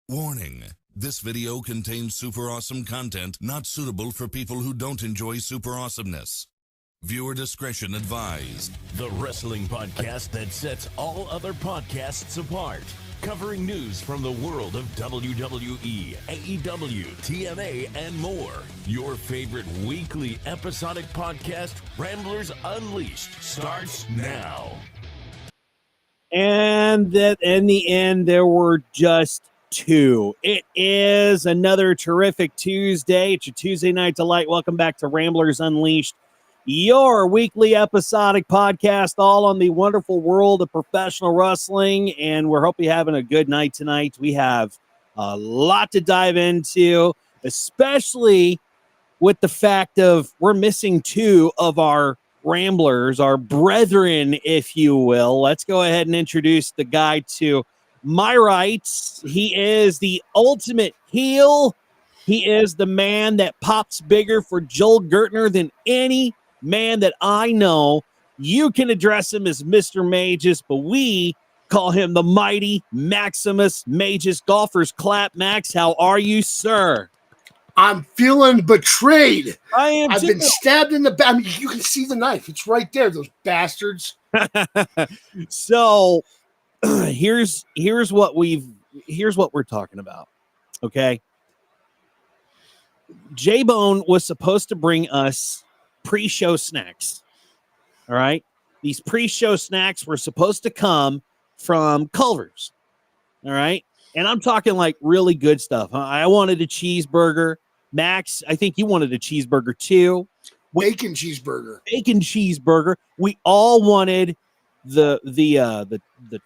Warning. This video contains super awesome content not suitable for people who don't enjoy super awesomeness. Viewer discretion advised. The wrestling podcast that sets all other podcasts apart. Covering news from the world of WWE, AEW, TNA, and more. Your favorite weekly episodic podcast, Ramblers Unleashed, starts now. And that in the end, there were just two. It is another terrific Tuesday. It's your Tuesday Night Delight. Welcome back to Ramblers Unleashed, your weekly episodic podcast, all on the wonderful world of professional wrestling. And we're hoping you're having a good night tonight. We have a lot to dive into, especially with the fact of we're missing two of our Ramblers, our brethren, if you will. Let's go ahead and introduce the guy to my right. He is the ultimate heel. He is the man that pops bigger for Joel Gertner than any man that I know. You can address him as Mr. Mages, but we call him the mighty Maximus Mages. Golfers clap. Max, how are you, sir? I'm feeling betrayed. I've been stabbed in the back. I mean, you can see the knife. It's right there, those bastards. So here's what we're talking about. Okay. J-Bone was supposed to bring us pre-show snacks. All right. These pre-show snacks were supposed to come from Culver's. All right. And I'm talking like really good stuff. I wanted a cheeseburger. Max, I think you wanted a cheeseburger too. Bacon cheeseburger. Bacon cheeseburger. We all wanted the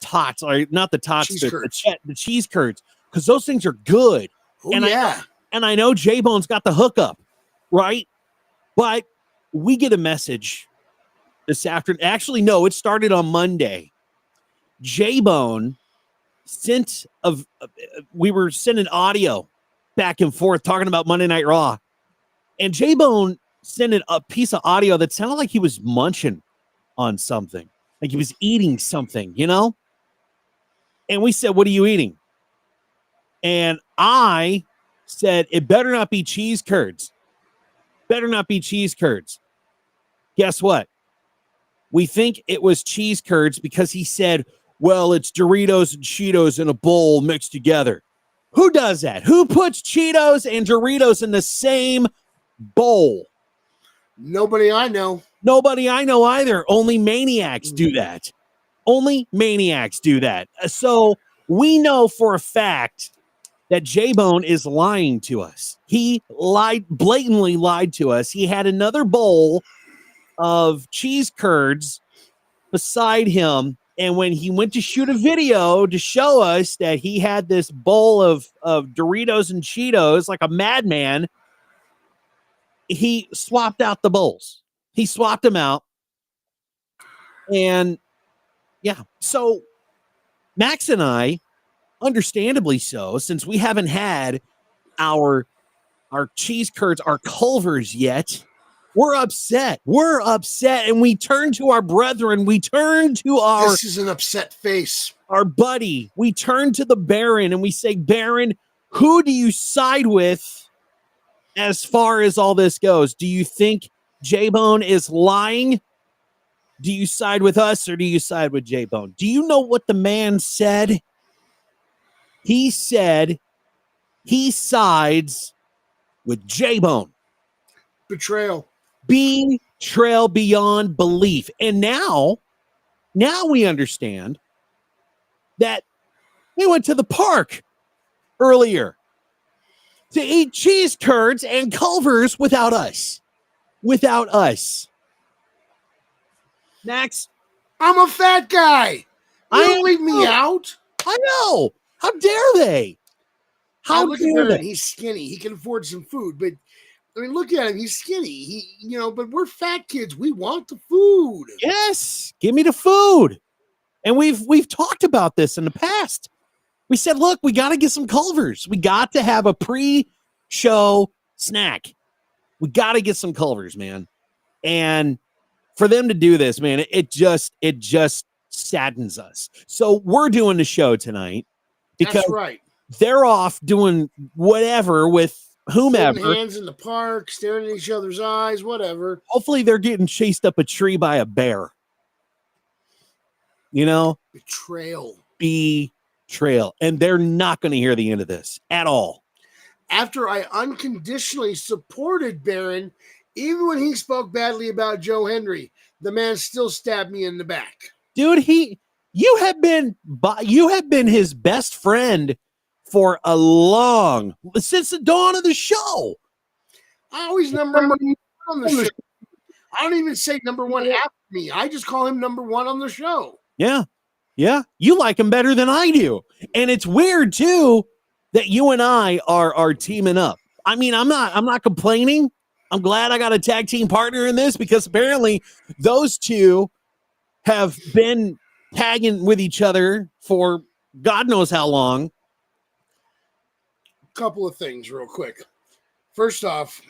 tots, or not the tots, the cheese curds, because those things are good. Oh, and yeah. I know J-Bone's got the hookup, right? But we get a message this afternoon. Actually, no, it started on Monday. J-Bone we were sending audio back and forth talking about Monday Night Raw, and J-Bone sent a piece of audio that sounded like he was munching on something, like he was eating something, you know? And we said, "What are you eating?" And I said, "It better not be cheese curds. Better not be cheese curds." Guess what? We think it was cheese curds because he said, "Well, it's Doritos and Cheetos in a bowl mixed together." Who does that? Who puts Cheetos and Doritos in the same bowl? Nobody I know. Nobody I know either. Only maniacs do that. Only maniacs do that. So we know for a fact that J-Bone is lying to us. He blatantly lied to us. He had another bowl of cheese curds beside him. And when he went to shoot a video to show us that he had this bowl of Doritos and Cheetos like a madman, he swapped out the bowls. He swapped them out. And yeah, so Max and I, understandably so, since we haven't had our cheese curds, our Culvers yet, we're upset. We're upset. And we turn to our brethren. We turn to This is an upset face. Our buddy. We turn to the Baron and we say, "Baron, who do you side with as far as all this goes? Do you think J-Bone is lying? Do you side with us or do you side with J-Bone?" Do you know what the man said? He said he sides with J-Bone. Betrayal. Betrayal beyond belief. And now we understand that they went to the park earlier to eat cheese curds and Culvers without us. Without us. Max, I'm a fat guy. Don't leave me out. I know. How dare they? How dare they? He's skinny. He can afford some food, but I mean, look at him. He's skinny. But we're fat kids. We want the food. Yes, give me the food. And we've talked about this in the past. We said, look, we got to get some Culvers. We got to have a pre-show snack. We got to get some Culvers, man. And for them to do this, man, it just saddens us. So we're doing the show tonight because That's right. they're off doing whatever with whomever. Holding hands in the park, staring at each other's eyes, whatever. Hopefully they're getting chased up a tree by a bear. You know? Betrayal. And they're not going to hear the end of this at all. After I unconditionally supported Baron, even when he spoke badly about Joe Henry, the man still stabbed me in the back. Dude, you have been his best friend for since the dawn of the show. I always number one on the show. I don't even say number one after me. I just call him number one on the show. Yeah. Yeah. You like him better than I do. And it's weird too that you and I are teaming up. I mean, I'm not complaining. I'm glad I got a tag team partner in this because apparently those two have been tagging with each other for God knows how long. Couple of things real quick. First off,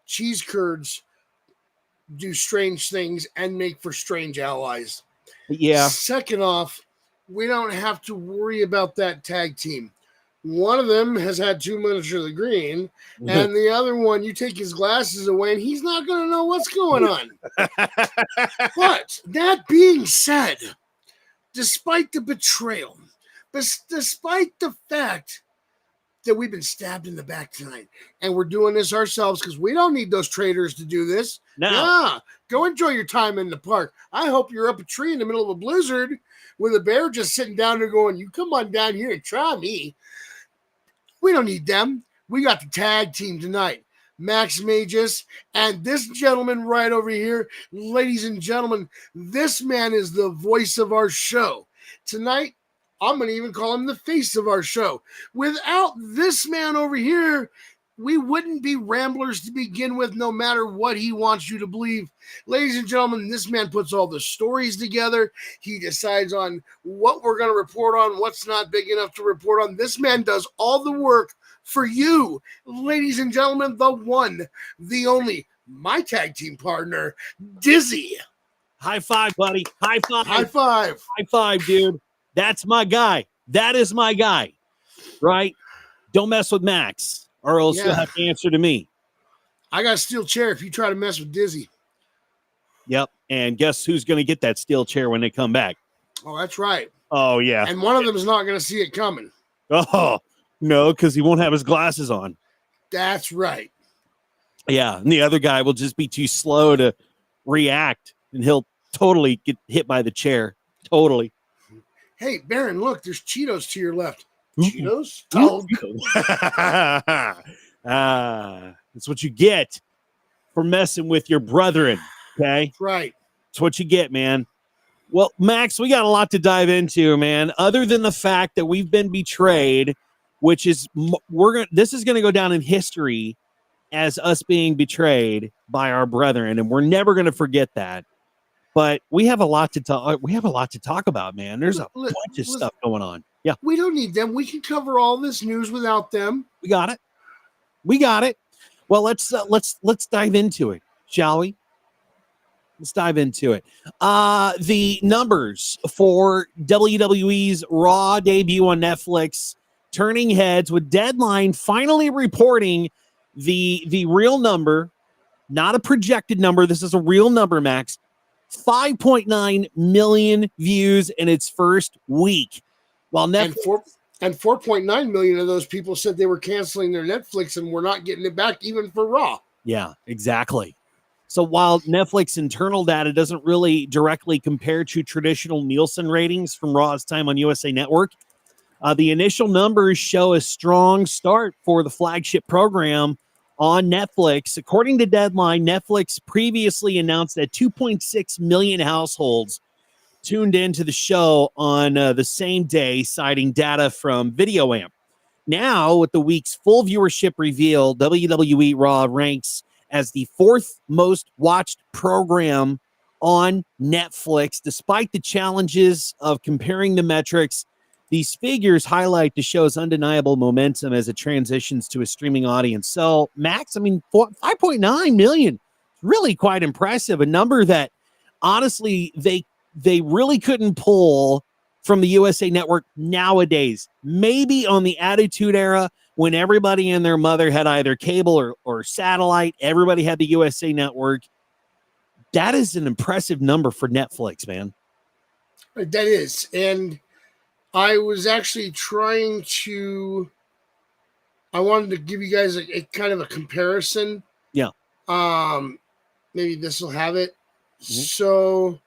cheese curds do strange things and make for strange allies. Yeah. Second off, we don't have to worry about that tag team. One of them has had too much of the green, and the other one, you take his glasses away, and he's not going to know what's going on. But that being said, despite the betrayal, despite the fact that we've been stabbed in the back tonight, and we're doing this ourselves because we don't need those traitors to do this. No. Yeah, go enjoy your time in the park. I hope you're up a tree in the middle of a blizzard with a bear just sitting down there going, you come on down here and try me. We don't need them. We got the tag team tonight. Max Magus and this gentleman right over here. Ladies and gentlemen, this man is the voice of our show. Tonight, I'm going to even call him the face of our show. Without this man over here, we wouldn't be Ramblers to begin with, no matter what he wants you to believe. Ladies and gentlemen, this man puts all the stories together. He decides on what we're going to report on, what's not big enough to report on. This man does all the work for you. Ladies and gentlemen, the one, the only, my tag team partner, Dizzy. High five, buddy. High five. High five. High five, dude. That's my guy. That is my guy. Right? Don't mess with Max. Or else you'll have to answer to me. I got a steel chair if you try to mess with Dizzy. Yep. And guess who's going to get that steel chair when they come back? Oh, that's right. Oh, yeah. And one of them is not going to see it coming. Oh, no, because he won't have his glasses on. That's right. Yeah. And the other guy will just be too slow to react, and he'll totally get hit by the chair. Totally. Hey, Baron, look, there's Cheetos to your left. Cheetos? Oh, that's what you get for messing with your brethren. Okay, right. That's what you get, man. Well, Max, we got a lot to dive into, man. Other than the fact that we've been betrayed, which is this is going to go down in history as us being betrayed by our brethren, and we're never going to forget that. But we have a lot to talk. We have a lot to talk about, man. There's a bunch of stuff going on. Yeah, we don't need them. We can cover all this news without them. We got it. We got it. Well, let's dive into it, shall we? Let's dive into it. The numbers for WWE's Raw debut on Netflix turning heads, with Deadline finally reporting the real number, not a projected number. This is a real number, Max. 5.9 million views in its first week. While Netflix and 4.9 million of those people said they were canceling their Netflix and were not getting it back even for Raw. Yeah, exactly. So while Netflix internal data doesn't really directly compare to traditional Nielsen ratings from Raw's time on USA Network, the initial numbers show a strong start for the flagship program on Netflix. According to Deadline, Netflix previously announced that 2.6 million households tuned into the show on the same day, citing data from VideoAmp. Now, with the week's full viewership reveal, WWE Raw ranks as the fourth most watched program on Netflix. Despite the challenges of comparing the metrics, these figures highlight the show's undeniable momentum as it transitions to a streaming audience. So, Max, I mean, 5.9 million, really quite impressive. A number that, honestly, they really couldn't pull from the USA Network nowadays. Maybe on the Attitude Era, when everybody and their mother had either cable or satellite, everybody had the USA Network. That is an impressive number for Netflix, man. That is. And I was actually I wanted to give you guys a kind of a comparison. Yeah. Maybe this will have it. Mm-hmm. So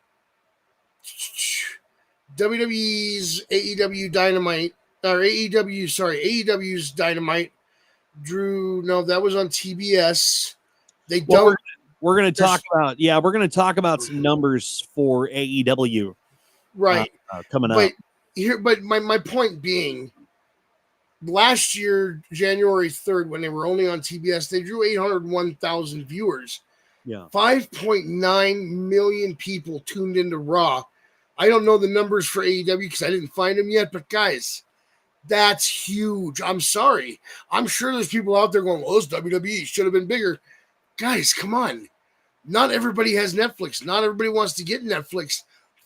WWE's AEW Dynamite, or AEW's Dynamite that was on TBS. We're going to talk about some numbers for AEW. Right. Coming up. But my point being, last year, January 3rd, when they were only on TBS, they drew 801,000 viewers. Yeah. 5.9 million people tuned into Raw. I don't know the numbers for AEW because I didn't find them yet, but guys, that's huge. I'm sorry. I'm sure there's people out there going, this WWE should have been bigger. Guys, come on. Not everybody has Netflix. Not everybody wants to get Netflix.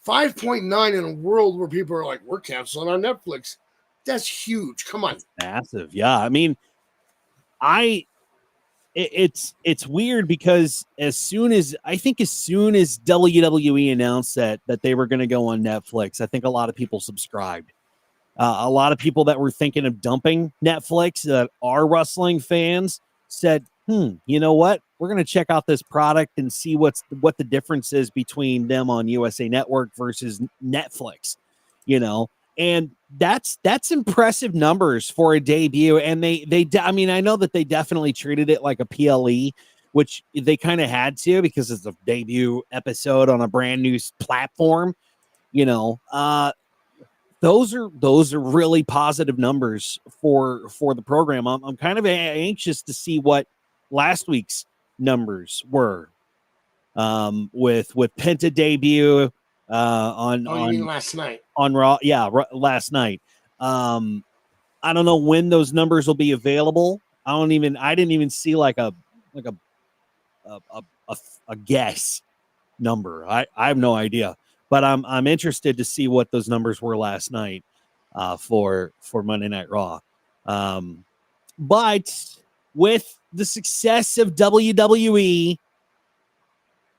5.9 in a world where people are like, we're canceling our Netflix. That's huge. Come on. Massive. Yeah. I mean, it's weird because as soon as WWE announced that they were going to go on Netflix, I think a lot of people subscribed. A lot of people that were thinking of dumping Netflix that are wrestling fans said, you know what? We're going to check out this product and see what the difference is between them on USA Network versus Netflix, and that's impressive numbers for a debut. And I mean, I know that they definitely treated it like a PLE, which they kind of had to because it's a debut episode on a brand new platform, those are really positive numbers for the program. I'm kind of anxious to see what last week's numbers were with Penta debut on last night on Raw. Yeah, last night. I don't know when those numbers will be available. I didn't even see like a guess number. I have no idea. But I'm interested to see what those numbers were last night for Monday Night Raw. But with the success of WWE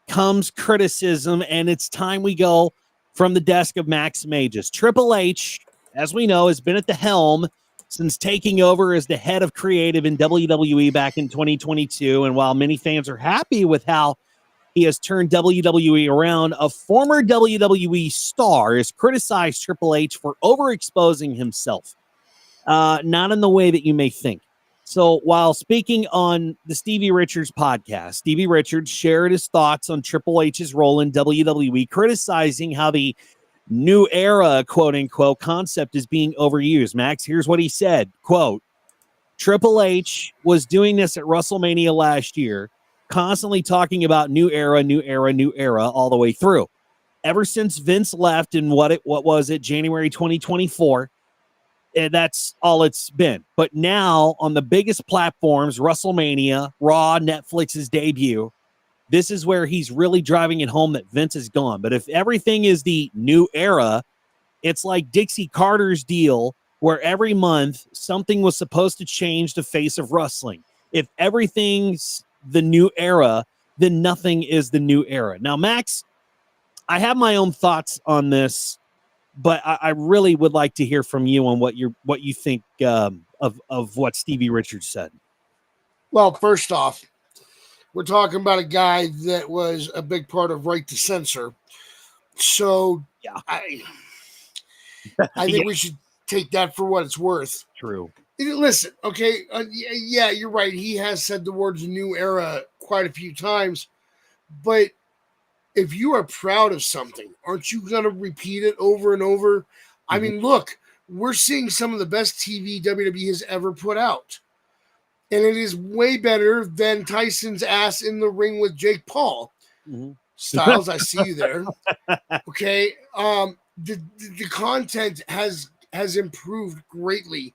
comes criticism, and it's time we go from the desk of Max Mages. Triple H, as we know, has been at the helm since taking over as the head of creative in WWE back in 2022. And while many fans are happy with how he has turned WWE around, a former WWE star has criticized Triple H for overexposing himself, not in the way that you may think. So while speaking on the Stevie Richards podcast, Stevie Richards shared his thoughts on Triple H's role in WWE, criticizing how the new era, quote unquote, concept is being overused. Max, here's what he said, quote, Triple H was doing this at WrestleMania last year, constantly talking about new era all the way through. Ever since Vince left in what was it, January 2024, that's all it's been. But now on the biggest platforms, WrestleMania, Raw, Netflix's debut, this is where he's really driving it home that Vince is gone. But if everything is the new era, it's like Dixie Carter's deal where every month something was supposed to change the face of wrestling. If everything's the new era, then nothing is the new era. Now, Max, I have my own thoughts on this, but I really would like to hear from you on what you think of what Stevie Richards said. Well, first off, we're talking about a guy that was a big part of Right to Censor. So yeah, I think we should take that for what it's worth. True. Listen, okay, yeah, you're right. He has said the words new era quite a few times, but if you are proud of something, aren't you going to repeat it over and over? Mm-hmm. I mean, look, we're seeing some of the best TV WWE has ever put out. And it is way better than Tyson's ass in the ring with Jake Paul. Mm-hmm. Styles, I see you there. Okay. The content has improved greatly.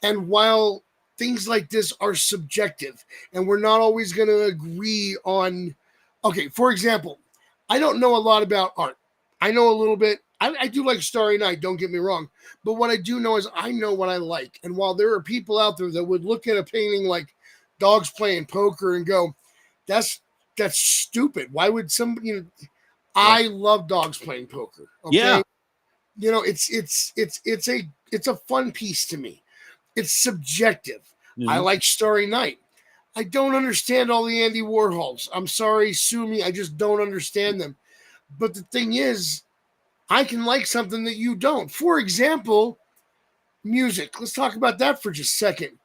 And while things like this are subjective and we're not always going to agree on, okay, for example, I don't know a lot about art. I know a little bit. I do like Starry Night, don't get me wrong. But what I do know is I know what I like. And while there are people out there that would look at a painting like dogs playing poker and go, that's stupid. Why would somebody, I love dogs playing poker. Okay. Yeah. It's a fun piece to me. It's subjective. I Mhm. like Starry Night. I don't understand all the Andy Warhols. I'm sorry, sue me. I just don't understand them. But the thing is, I can like something that you don't. For example, music. Let's talk about that for just a second.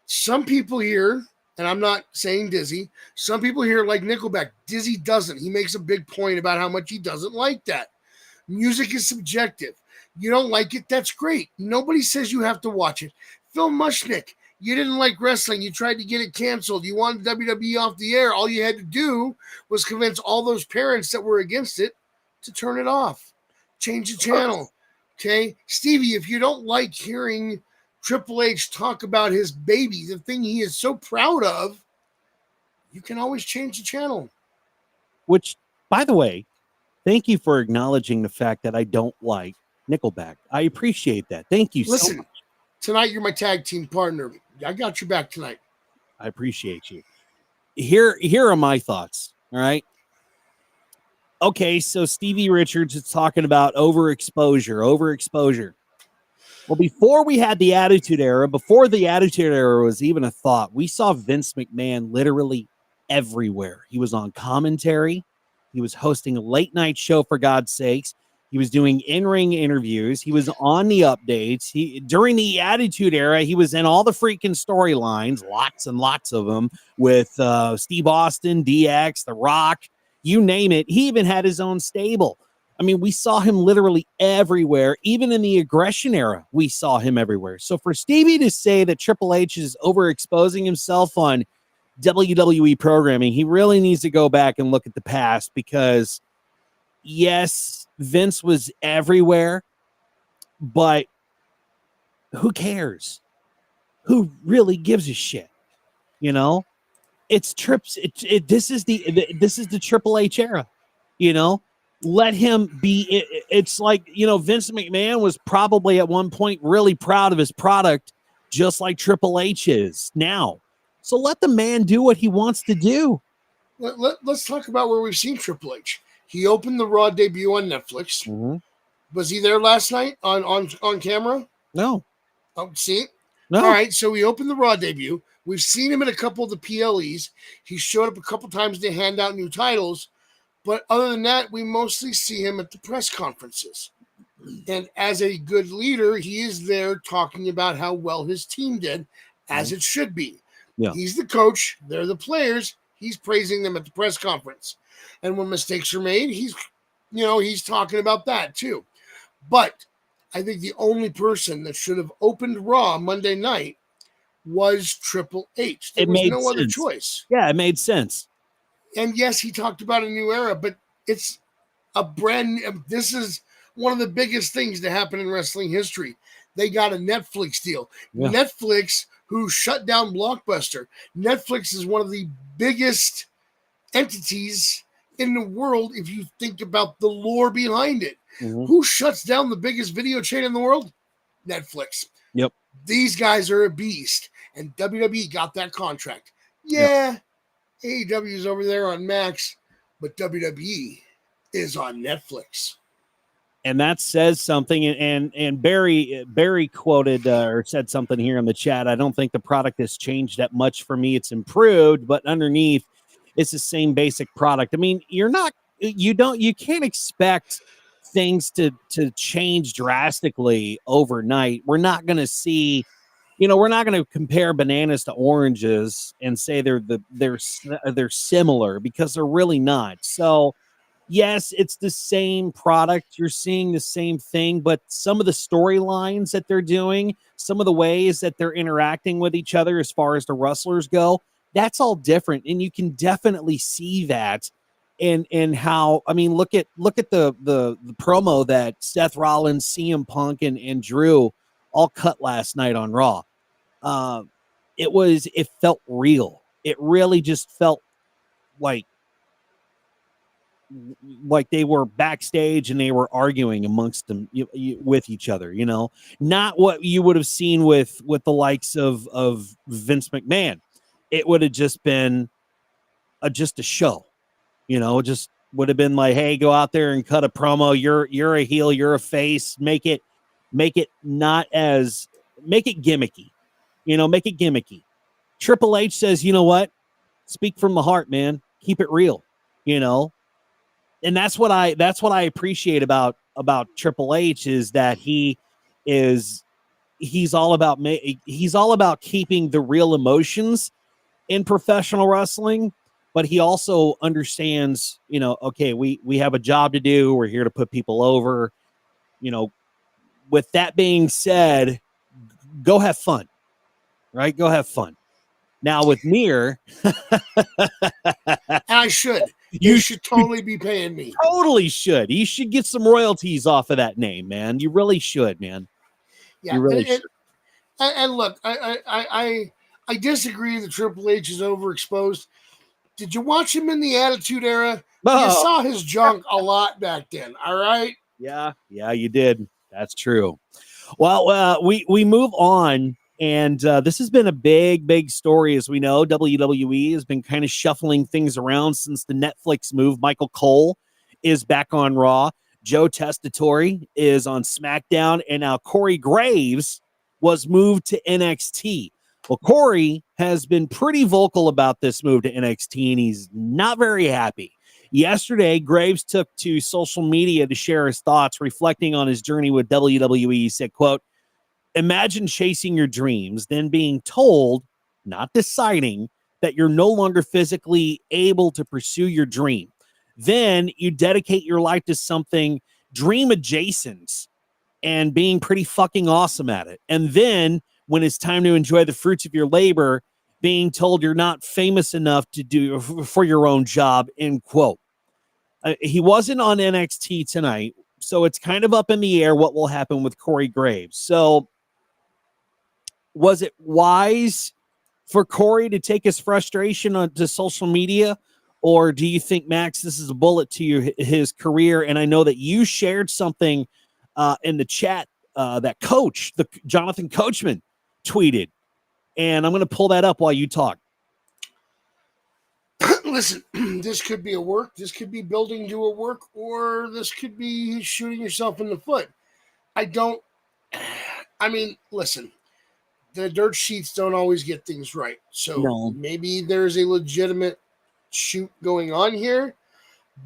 Some people here, and I'm not saying Dizzy, some people here like Nickelback. Dizzy doesn't. He makes a big point about how much he doesn't like that. Music is subjective. You don't like it, that's great. Nobody says you have to watch it. Phil Mushnick, you didn't like wrestling. You tried to get it canceled. You wanted WWE off the air. All you had to do was convince all those parents that were against it to turn it off. Change the channel. Okay? Stevie, if you don't like hearing Triple H talk about his baby, the thing he is so proud of, you can always change the channel. Which, by the way, thank you for acknowledging the fact that I don't like Nickelback. I appreciate that. Thank you so Listen, much. tonight you're my tag team partner. I got your back tonight. I appreciate you. Here are my thoughts. All right. Okay, so Stevie Richards is talking about overexposure. Well, before we had the Attitude Era, before the Attitude Era was even a thought, we saw Vince McMahon literally everywhere. He was on commentary. He was hosting a late night show, for God's sakes. He was doing in-ring interviews. He was on the updates. During the Attitude Era, he was in all the freaking storylines, lots and lots of them, with Steve Austin, DX, The Rock, you name it. He even had his own stable. I mean, we saw him literally everywhere. Even in the Aggression Era, we saw him everywhere. So for Stevie to say that Triple H is overexposing himself on WWE programming, he really needs to go back and look at the past, because yes, Vince was everywhere, but who cares? Who really gives a shit? You know, it's Trips. This is the Triple H era. You know, let him be. It's like, Vince McMahon was probably at one point really proud of his product, just like Triple H is now. So let the man do what he wants to do. Let's talk about where we've seen Triple H. He opened the Raw debut on Netflix. Mm-hmm. Was he there last night on camera? No. Oh, see? No. All right, so he opened the Raw debut. We've seen him in a couple of the PLEs. He showed up a couple times to hand out new titles. But other than that, we mostly see him at the press conferences. And as a good leader, he is there talking about how well his team did, as it should be. Yeah. He's the coach. They're the players. He's praising them at the press conference. And when mistakes are made, he's talking about that too. But I think the only person that should have opened Raw Monday night was Triple H. There was no other choice. Yeah, it made sense. And yes, he talked about a new era, but it's this is one of the biggest things to happen in wrestling history. They got a Netflix deal. Yeah. Netflix, who shut down Blockbuster. Netflix is one of the biggest entities in the world if you think about the lore behind it. Mm-hmm. Who shuts down the biggest video chain in the world? Netflix. Yep. These guys are a beast, and WWE got that contract. Yeah, AEW is over there on Max, but WWE is on Netflix. And that says something. And Barry quoted or said something here in the chat. I don't think the product has changed that much for me. It's improved, but underneath, it's the same basic product. I mean, you can't expect things to change drastically overnight. We're not going to see, we're not going to compare bananas to oranges and say they're similar, because they're really not. So yes, it's the same product. You're seeing the same thing, but some of the storylines that they're doing, some of the ways that they're interacting with each other as far as the wrestlers go, that's all different. And you can definitely see that. And how, I mean, look at the promo that Seth Rollins, CM Punk, and Drew all cut last night on Raw. It felt real. It really just felt like like they were backstage and they were arguing amongst them with each other, not what you would have seen with the likes of Vince McMahon. It would have just been just a show, just would have been like, hey, go out there and cut a promo. You're a heel, you're a face. Make it not as make it gimmicky, make it gimmicky. Triple H says, you know what? Speak from the heart, man. Keep it real, and that's what I appreciate about Triple H is that he's all about keeping the real emotions in professional wrestling, but he also understands, okay, we have a job to do. We're here to put people over. With that being said, go have fun, right? Go have fun. Now with Mir, I should. You should totally be paying me. Totally should. You should get some royalties off of that name, man. You really should, man. Yeah, you really should. And look, I disagree that Triple H is overexposed. Did you watch him in the Attitude Era? You saw his junk a lot back then. All right. Yeah, you did. That's true. Well, we move on. And this has been a big story. As we know, WWE has been kind of shuffling things around since the Netflix move. Michael Cole is back on Raw. Joe Testatori is on SmackDown. And now Corey Graves was moved to NXT. Well, Corey has been pretty vocal about this move to NXT, and he's not very happy. Yesterday, Graves took to social media to share his thoughts, reflecting on his journey with WWE. He said, quote, imagine chasing your dreams, then being told, not deciding, that you're no longer physically able to pursue your dream. Then you dedicate your life to something dream adjacent and being pretty fucking awesome at it. And then when it's time to enjoy the fruits of your labor, being told you're not famous enough to do for your own job, end quote. He wasn't on NXT tonight, so it's kind of up in the air what will happen with Corey Graves. So was it wise for Corey to take his frustration onto social media? Or do you think, Max, this is a bullet to his career? And I know that you shared something in the chat that Jonathan Coachman tweeted. And I'm going to pull that up while you talk. Listen, this could be a work. This could be building to a work. Or this could be shooting yourself in the foot. Listen. The dirt sheets don't always get things right. So Maybe there's a legitimate shoot going on here,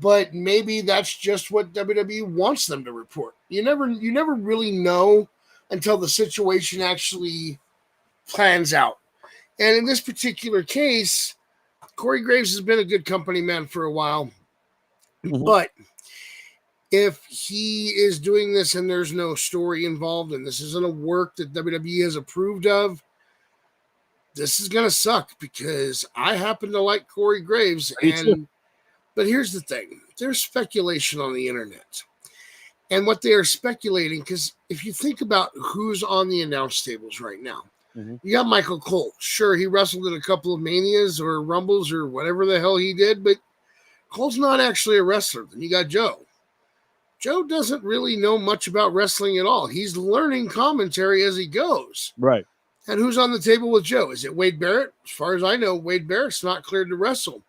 but maybe that's just what WWE wants them to report. You never really know until the situation actually plans out. And in this particular case, Corey Graves has been a good company man for a while. Mm-hmm. But if he is doing this and there's no story involved and this isn't a work that WWE has approved of, this is going to suck because I happen to like Corey Graves. But here's the thing. There's speculation on the internet. And what they are speculating, because if you think about who's on the announce tables right now, you got Michael Cole. Sure, he wrestled in a couple of Manias or Rumbles or whatever the hell he did, but Cole's not actually a wrestler. Then you got Joe. Joe doesn't really know much about wrestling at all. He's learning commentary as he goes. Right. And who's on the table with Joe? Is it Wade Barrett? As far as I know, Wade Barrett's not cleared to wrestle.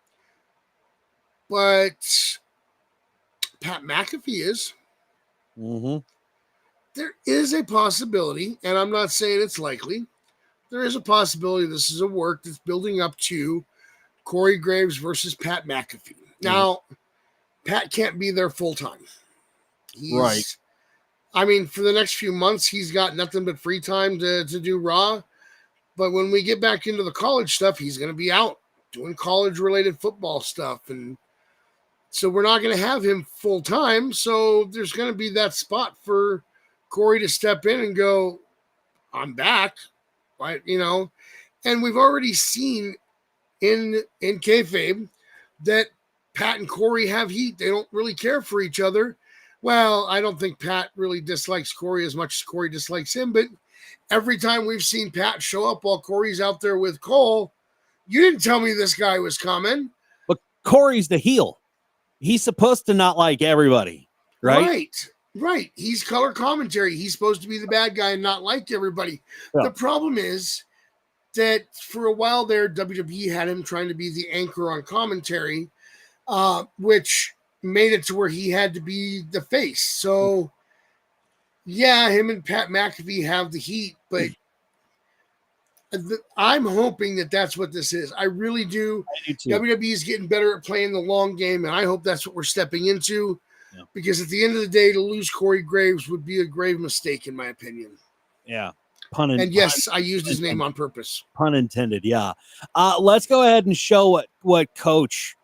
But Pat McAfee is. Mm-hmm. There is a possibility, and I'm not saying it's likely, there is a possibility this is a work that's building up to Corey Graves versus Pat McAfee. Now, Pat can't be there full-time. Right. I mean, for the next few months, he's got nothing but free time to do Raw. But when we get back into the college stuff, he's going to be out doing college-related football stuff. And so we're not going to have him full-time. So there's going to be that spot for Corey to step in and go, I'm back. Right? And we've already seen in kayfabe that Pat and Corey have heat. They don't really care for each other. Well, I don't think Pat really dislikes Corey as much as Corey dislikes him, but every time we've seen Pat show up while Corey's out there with Cole, you didn't tell me this guy was coming. But Corey's the heel. he's supposed to not like everybody, right? Right. He's color commentary. He's supposed to be the bad guy and not like everybody. Yeah. The problem is that for a while there, WWE had him trying to be the anchor on commentary, which made it to where he had to be the face. So, yeah, him and Pat McAfee have the heat, but I'm hoping that that's what this is. I really do. I do too. WWE is getting better at playing the long game, and I hope that's what we're stepping into. Yeah. Because at the end of the day, to lose Corey Graves would be a grave mistake, in my opinion. Yeah. And yes, I used his name on purpose. Pun intended. Yeah. Let's go ahead and show what Coach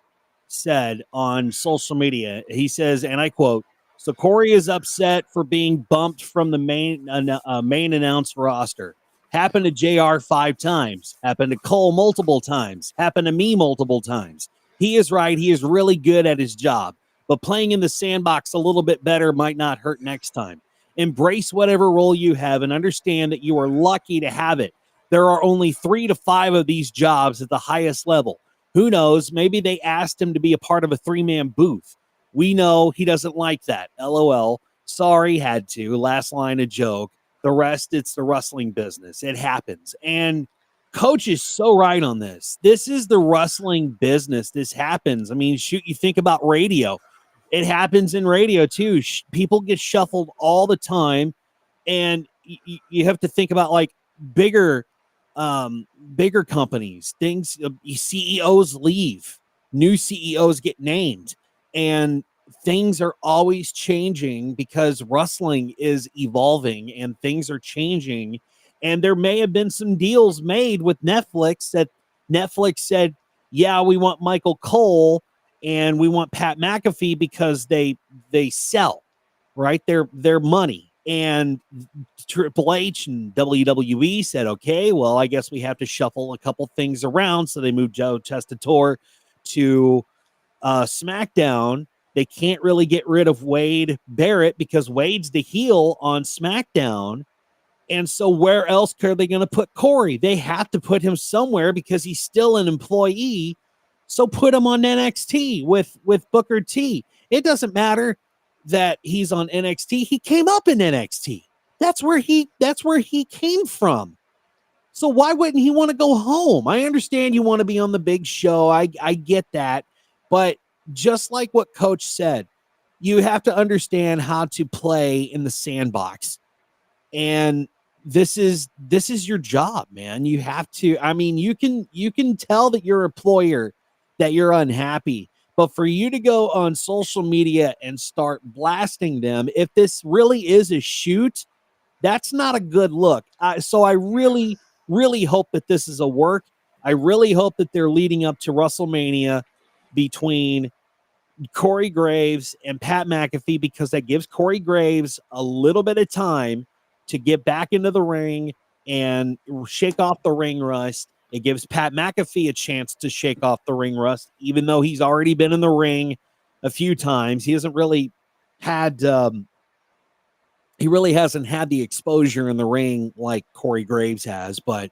said on social media. He says, and I quote, "So Corey is upset for being bumped from the main announced roster. Happened to JR 5 times. Happened to Cole multiple times. Happened to me multiple times. He is right. He is really good at his job. But playing in the sandbox a little bit better might not hurt next time. Embrace whatever role you have and understand that you are lucky to have it. There are only 3 to 5 of these jobs at the highest level. Who knows? Maybe they asked him to be a part of a 3-man booth. We know he doesn't like that. LOL. Sorry, had to. Last line of joke. The rest, it's the wrestling business. It happens." And Coach is so right on this. This is the wrestling business. This happens. I mean, shoot, you think about radio. It happens in radio too. People get shuffled all the time, and you have to think about like bigger companies. Things, CEOs leave, new CEOs get named, and things are always changing because wrestling is evolving and things are changing. And there may have been some deals made with Netflix that Netflix said, "Yeah, we want Michael Cole." And we want Pat McAfee because they sell, right? They're money. And Triple H and WWE said, "Okay, well, I guess we have to shuffle a couple things around." So they moved Joe Testator to SmackDown. They can't really get rid of Wade Barrett because Wade's the heel on SmackDown. And so where else are they going to put Corey? They have to put him somewhere because he's still an employee. So put him on NXT with Booker T. It doesn't matter that he's on NXT. He came up in NXT. That's where he came from. So why wouldn't he want to go home? I understand you want to be on the big show. I get that. But just like what Coach said, you have to understand how to play in the sandbox. And this is your job, man. You have to, I mean, you can tell that your employer that you're unhappy, but for you to go on social media and start blasting them, if this really is a shoot, that's not a good look. So I really, really hope that this is a work. I really hope that they're leading up to WrestleMania between Corey Graves and Pat McAfee, because that gives Corey Graves a little bit of time to get back into the ring and shake off the ring rust. It gives Pat McAfee a chance to shake off the ring rust, even though he's already been in the ring a few times. He hasn't really had hasn't had the exposure in the ring like Corey Graves has. But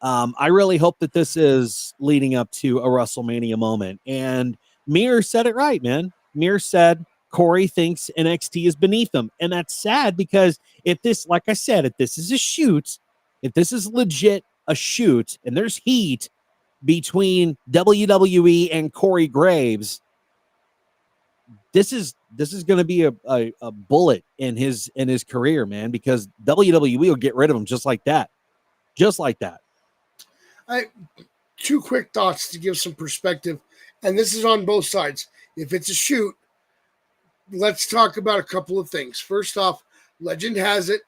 I really hope that this is leading up to a WrestleMania moment. And Mir said it right, man. Mir said Corey thinks NXT is beneath him. And that's sad because if this, like I said, if this is a shoot, if this is legit a shoot and there's heat between WWE and Corey Graves, this is going to be a bullet in his career, man, because WWE will get rid of him just like that. Two quick thoughts to give some perspective, and this is on both sides. If it's a shoot, let's talk about a couple of things. First off, legend has it,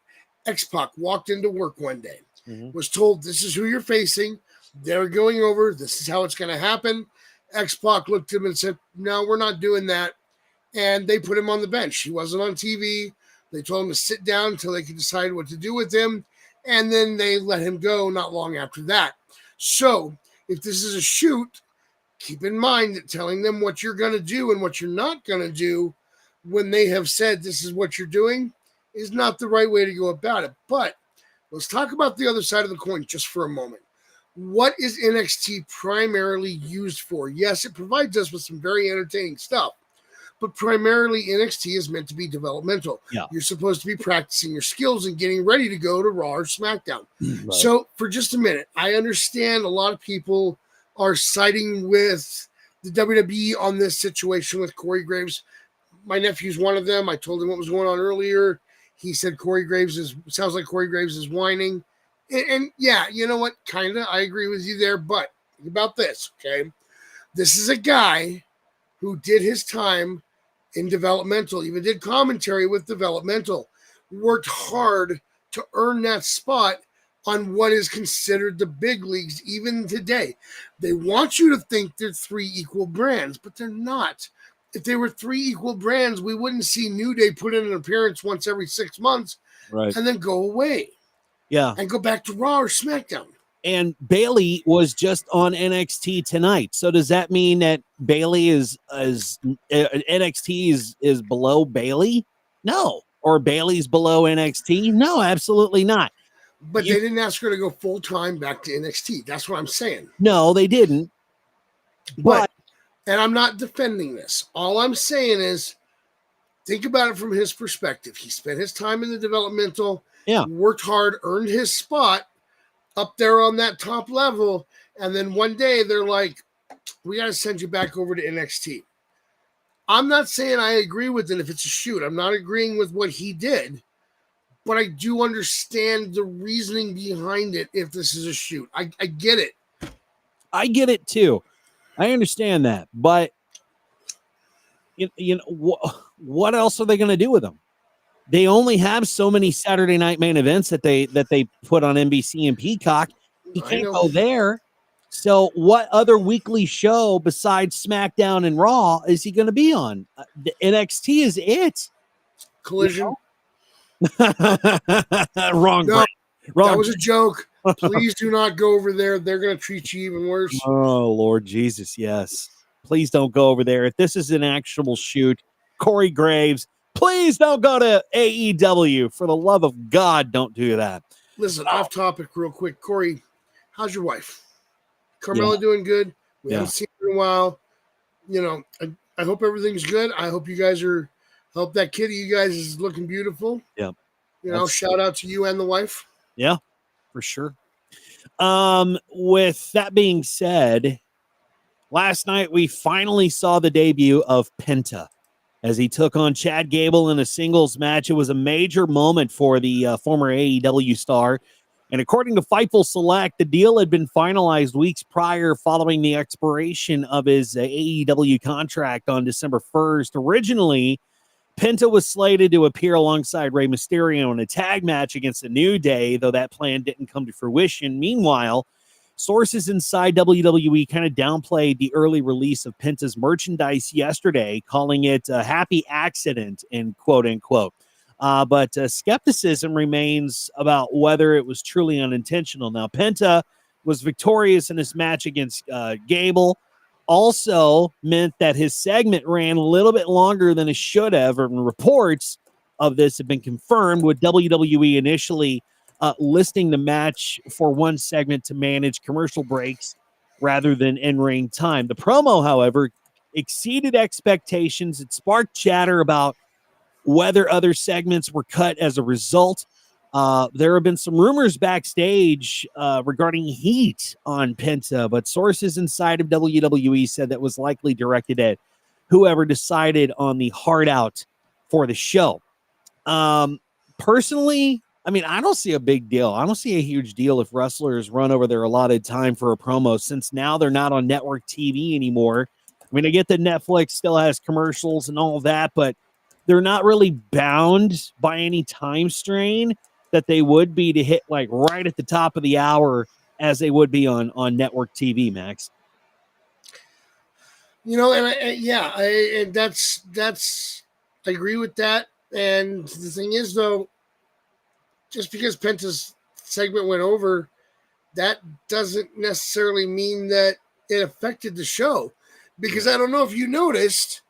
X-Pac walked into work one day, was told, "This is who you're facing. They're going over. This is how it's going to happen." X-Pac looked at him and said, "No, we're not doing that." And they put him on the bench. He wasn't on TV. They told him to sit down until they could decide what to do with him. And then they let him go not long after that. So if this is a shoot, keep in mind that telling them what you're going to do and what you're not going to do when they have said this is what you're doing is not the right way to go about it. But let's talk about the other side of the coin just for a moment. What is NXT primarily used for? Yes, it provides us with some very entertaining stuff. but primarily NXT is meant to be developmental. Yeah. You're supposed to be practicing your skills and getting ready to go to Raw or SmackDown. Right. So for just a minute, I understand a lot of people are siding with the WWE on this situation with Corey Graves. My nephew's one of them. I told him what was going on earlier. He said sounds like Corey Graves is whining. And yeah, you know what? Kind of, I agree with you there. But think about this, okay? This is a guy who did his time in developmental, even did commentary with developmental, worked hard to earn that spot on what is considered the big leagues even today. They want you to think they're three equal brands, but they're not. If they were three equal brands, we wouldn't see New Day put in an appearance once every 6 months Right. and then go away. Yeah. And go back to Raw or SmackDown. And Bailey was just on NXT tonight. So does that mean that Bailey is NXT is below Bailey? No. Or Bailey's below NXT? No, absolutely not. But they didn't ask her to go full time back to NXT. That's what I'm saying. No, they didn't. But and I'm not defending this. All I'm saying is think about it from his perspective. He spent his time in the developmental, worked hard, earned his spot up there on that top level, and then one day they're like, we got to send you back over to NXT. I'm not saying I agree with it if it's a shoot. I'm not agreeing with what he did, but I do understand the reasoning behind it if this is a shoot. I get it. I get it too. I understand that, but you know what else are they going to do with them? They only have so many Saturday night main events that they put on NBC and Peacock. He can't go there. So what other weekly show besides SmackDown and Raw is he going to be on? The NXT is it. Collision. Wrong. No, wrong. That was a joke. Please do not go over there. They're going to treat you even worse. Oh, Lord Jesus, yes. Please don't go over there. If this is an actual shoot, Corey Graves, please don't go to AEW. For the love of God, don't do that. Listen, off topic real quick. Corey, how's your wife? Carmella doing good? We haven't seen her in a while. You know, I hope everything's good. I hope you guys hope that kid of you guys is looking beautiful. Yep. You know, shout out to you and the wife. Yeah, for sure. With that being said, last night we finally saw the debut of Penta as he took on Chad Gable in a singles match. It was a major moment for the former AEW star. And according to Fightful Select, the deal had been finalized weeks prior following the expiration of his AEW contract on December 1st. Originally, Penta was slated to appear alongside Rey Mysterio in a tag match against the New Day, though that plan didn't come to fruition. Meanwhile, sources inside WWE kind of downplayed the early release of Penta's merchandise yesterday, calling it a happy accident, in quote unquote. But skepticism remains about whether it was truly unintentional. Now, Penta was victorious in his match against Gable. Also meant that his segment ran a little bit longer than it should have, and reports of this have been confirmed, with WWE initially listing the match for one segment to manage commercial breaks rather than in-ring time. The promo, however, exceeded expectations. It sparked chatter about whether other segments were cut as a result. There have been some rumors backstage regarding heat on Penta, but sources inside of WWE said that was likely directed at whoever decided on the hard out for the show. Personally, I mean, I don't see a big deal. I don't see a huge deal if wrestlers run over their allotted time for a promo, since now they're not on network TV anymore. I mean, I get that Netflix still has commercials and all that, but they're not really bound by any time strain that they would be to hit like right at the top of the hour as they would be on network TV, Max. You know, and I agree with that. And the thing is, though, just because Penta's segment went over, that doesn't necessarily mean that it affected the show. Because I don't know if you noticed,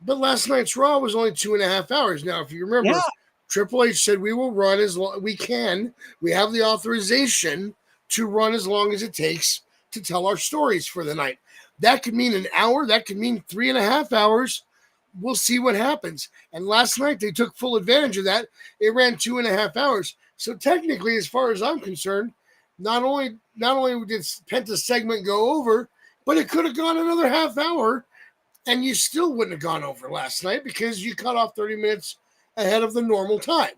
but last night's Raw was only 2.5 hours. Now, if you remember, Triple H said we will run as long as we can. We have the authorization to run as long as it takes to tell our stories for the night. That could mean an hour. That could mean 3.5 hours. we'll see what happens. And last night they took full advantage of that. It ran 2.5 hours. So technically, as far as I'm concerned, not only did Penta's segment go over, but it could have gone another half hour, and you still wouldn't have gone over last night because you cut off 30 minutes ahead of the normal time.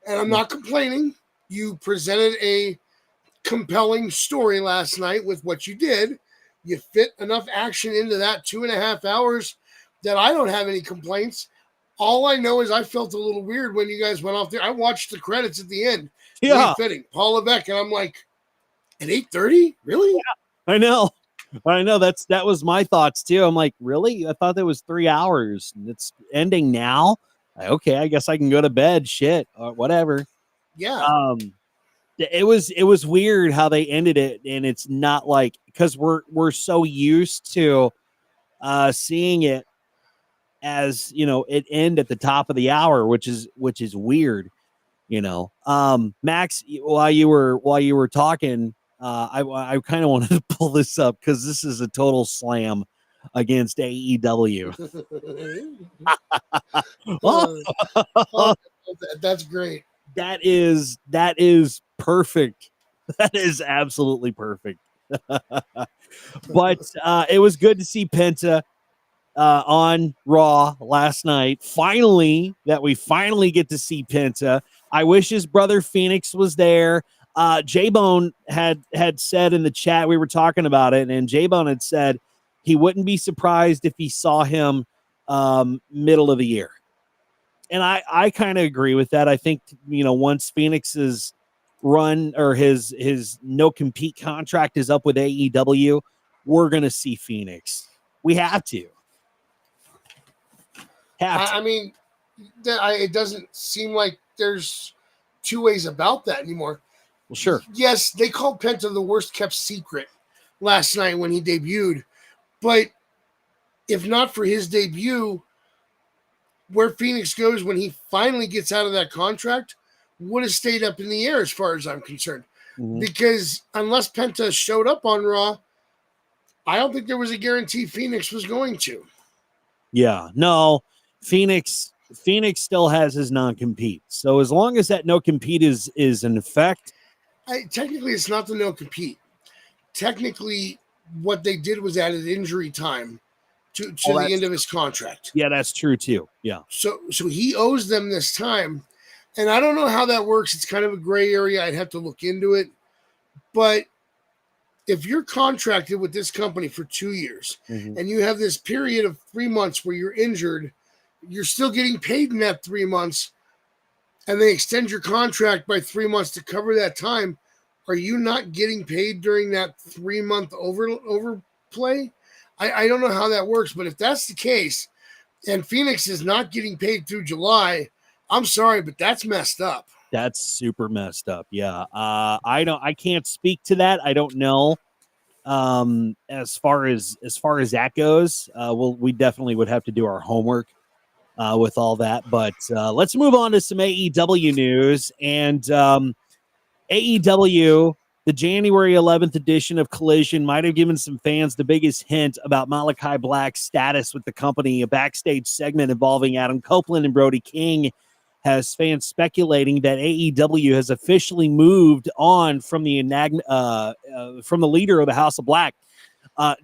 And I'm not complaining. You presented a compelling story last night with what you did. You fit enough action into that 2.5 hours that I don't have any complaints. All I know is I felt a little weird when you guys went off there. I watched the credits at the end. Yeah. Fitting. Paul Levesque, and I'm like, at 8:30? Really? Yeah, I know. That was my thoughts too. I'm like, really? I thought that was 3 hours. It's ending now. Okay, I guess I can go to bed. Shit, or whatever. Yeah. It was weird how they ended it, and it's not like, because we're so used to seeing it as, it end at the top of the hour, which is weird. Max, while you were talking, I kind of wanted to pull this up because this is a total slam against AEW. That's great. That is perfect. That is absolutely perfect. But it was good to see Penta on Raw last night. We finally get to see Penta. I wish his brother Phoenix was there. J-Bone had said in the chat, we were talking about it, and J-Bone had said he wouldn't be surprised if he saw him middle of the year. And I kind of agree with that. I think, once Phoenix's run or his no compete contract is up with AEW, we're going to see Phoenix. We have to. I mean, it doesn't seem like there's two ways about that anymore. Well, sure. Yes, they called Penta the worst kept secret last night when he debuted. But if not for his debut, where Phoenix goes when he finally gets out of that contract would have stayed up in the air as far as I'm concerned. Mm-hmm. Because unless Penta showed up on Raw, I don't think there was a guarantee Phoenix was going to. Yeah, no, Phoenix still has his non-compete. So as long as that no-compete is in effect. Technically, it's not the no-compete. Technically, what they did was added injury time to the end of his contract. Yeah, that's true too. Yeah. So he owes them this time. And I don't know how that works. It's kind of a gray area. I'd have to look into it. But if you're contracted with this company for 2 years and you have this period of 3 months where you're injured, you're still getting paid in that 3 months, and they extend your contract by 3 months to cover that time, are you not getting paid during that 3-month overplay? I don't know how that works, but if that's the case, and Phoenix is not getting paid through July, I'm sorry, but that's messed up. That's super messed up. Yeah. I can't speak to that. I don't know. As far as that goes, we definitely would have to do our homework with all that, but let's move on to some AEW news. And AEW, the January 11th edition of Collision might have given some fans the biggest hint about Malachi Black's status with the company. A backstage segment involving Adam Copeland and Brody King has fans speculating that AEW has officially moved on from the leader of the House of Black.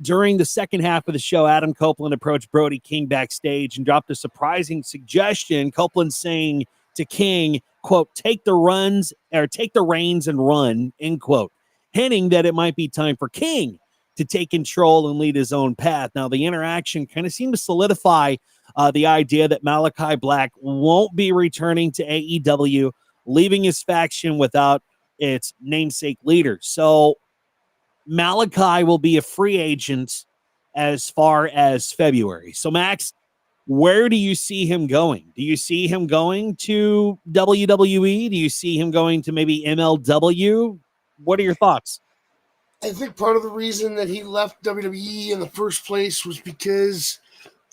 During the second half of the show, Adam Copeland approached Brody King backstage and dropped a surprising suggestion. Copeland saying to King, quote, take the reins and run, end quote, hinting that it might be time for King to take control and lead his own path. Now, the interaction kind of seemed to solidify the idea that Malachi Black won't be returning to AEW, leaving his faction without its namesake leader. So Malachi will be a free agent as far as February. So, Max, where do you see him going? Do you see him going to WWE? Do you see him going to maybe MLW? What are your thoughts? I think part of the reason that he left WWE in the first place was because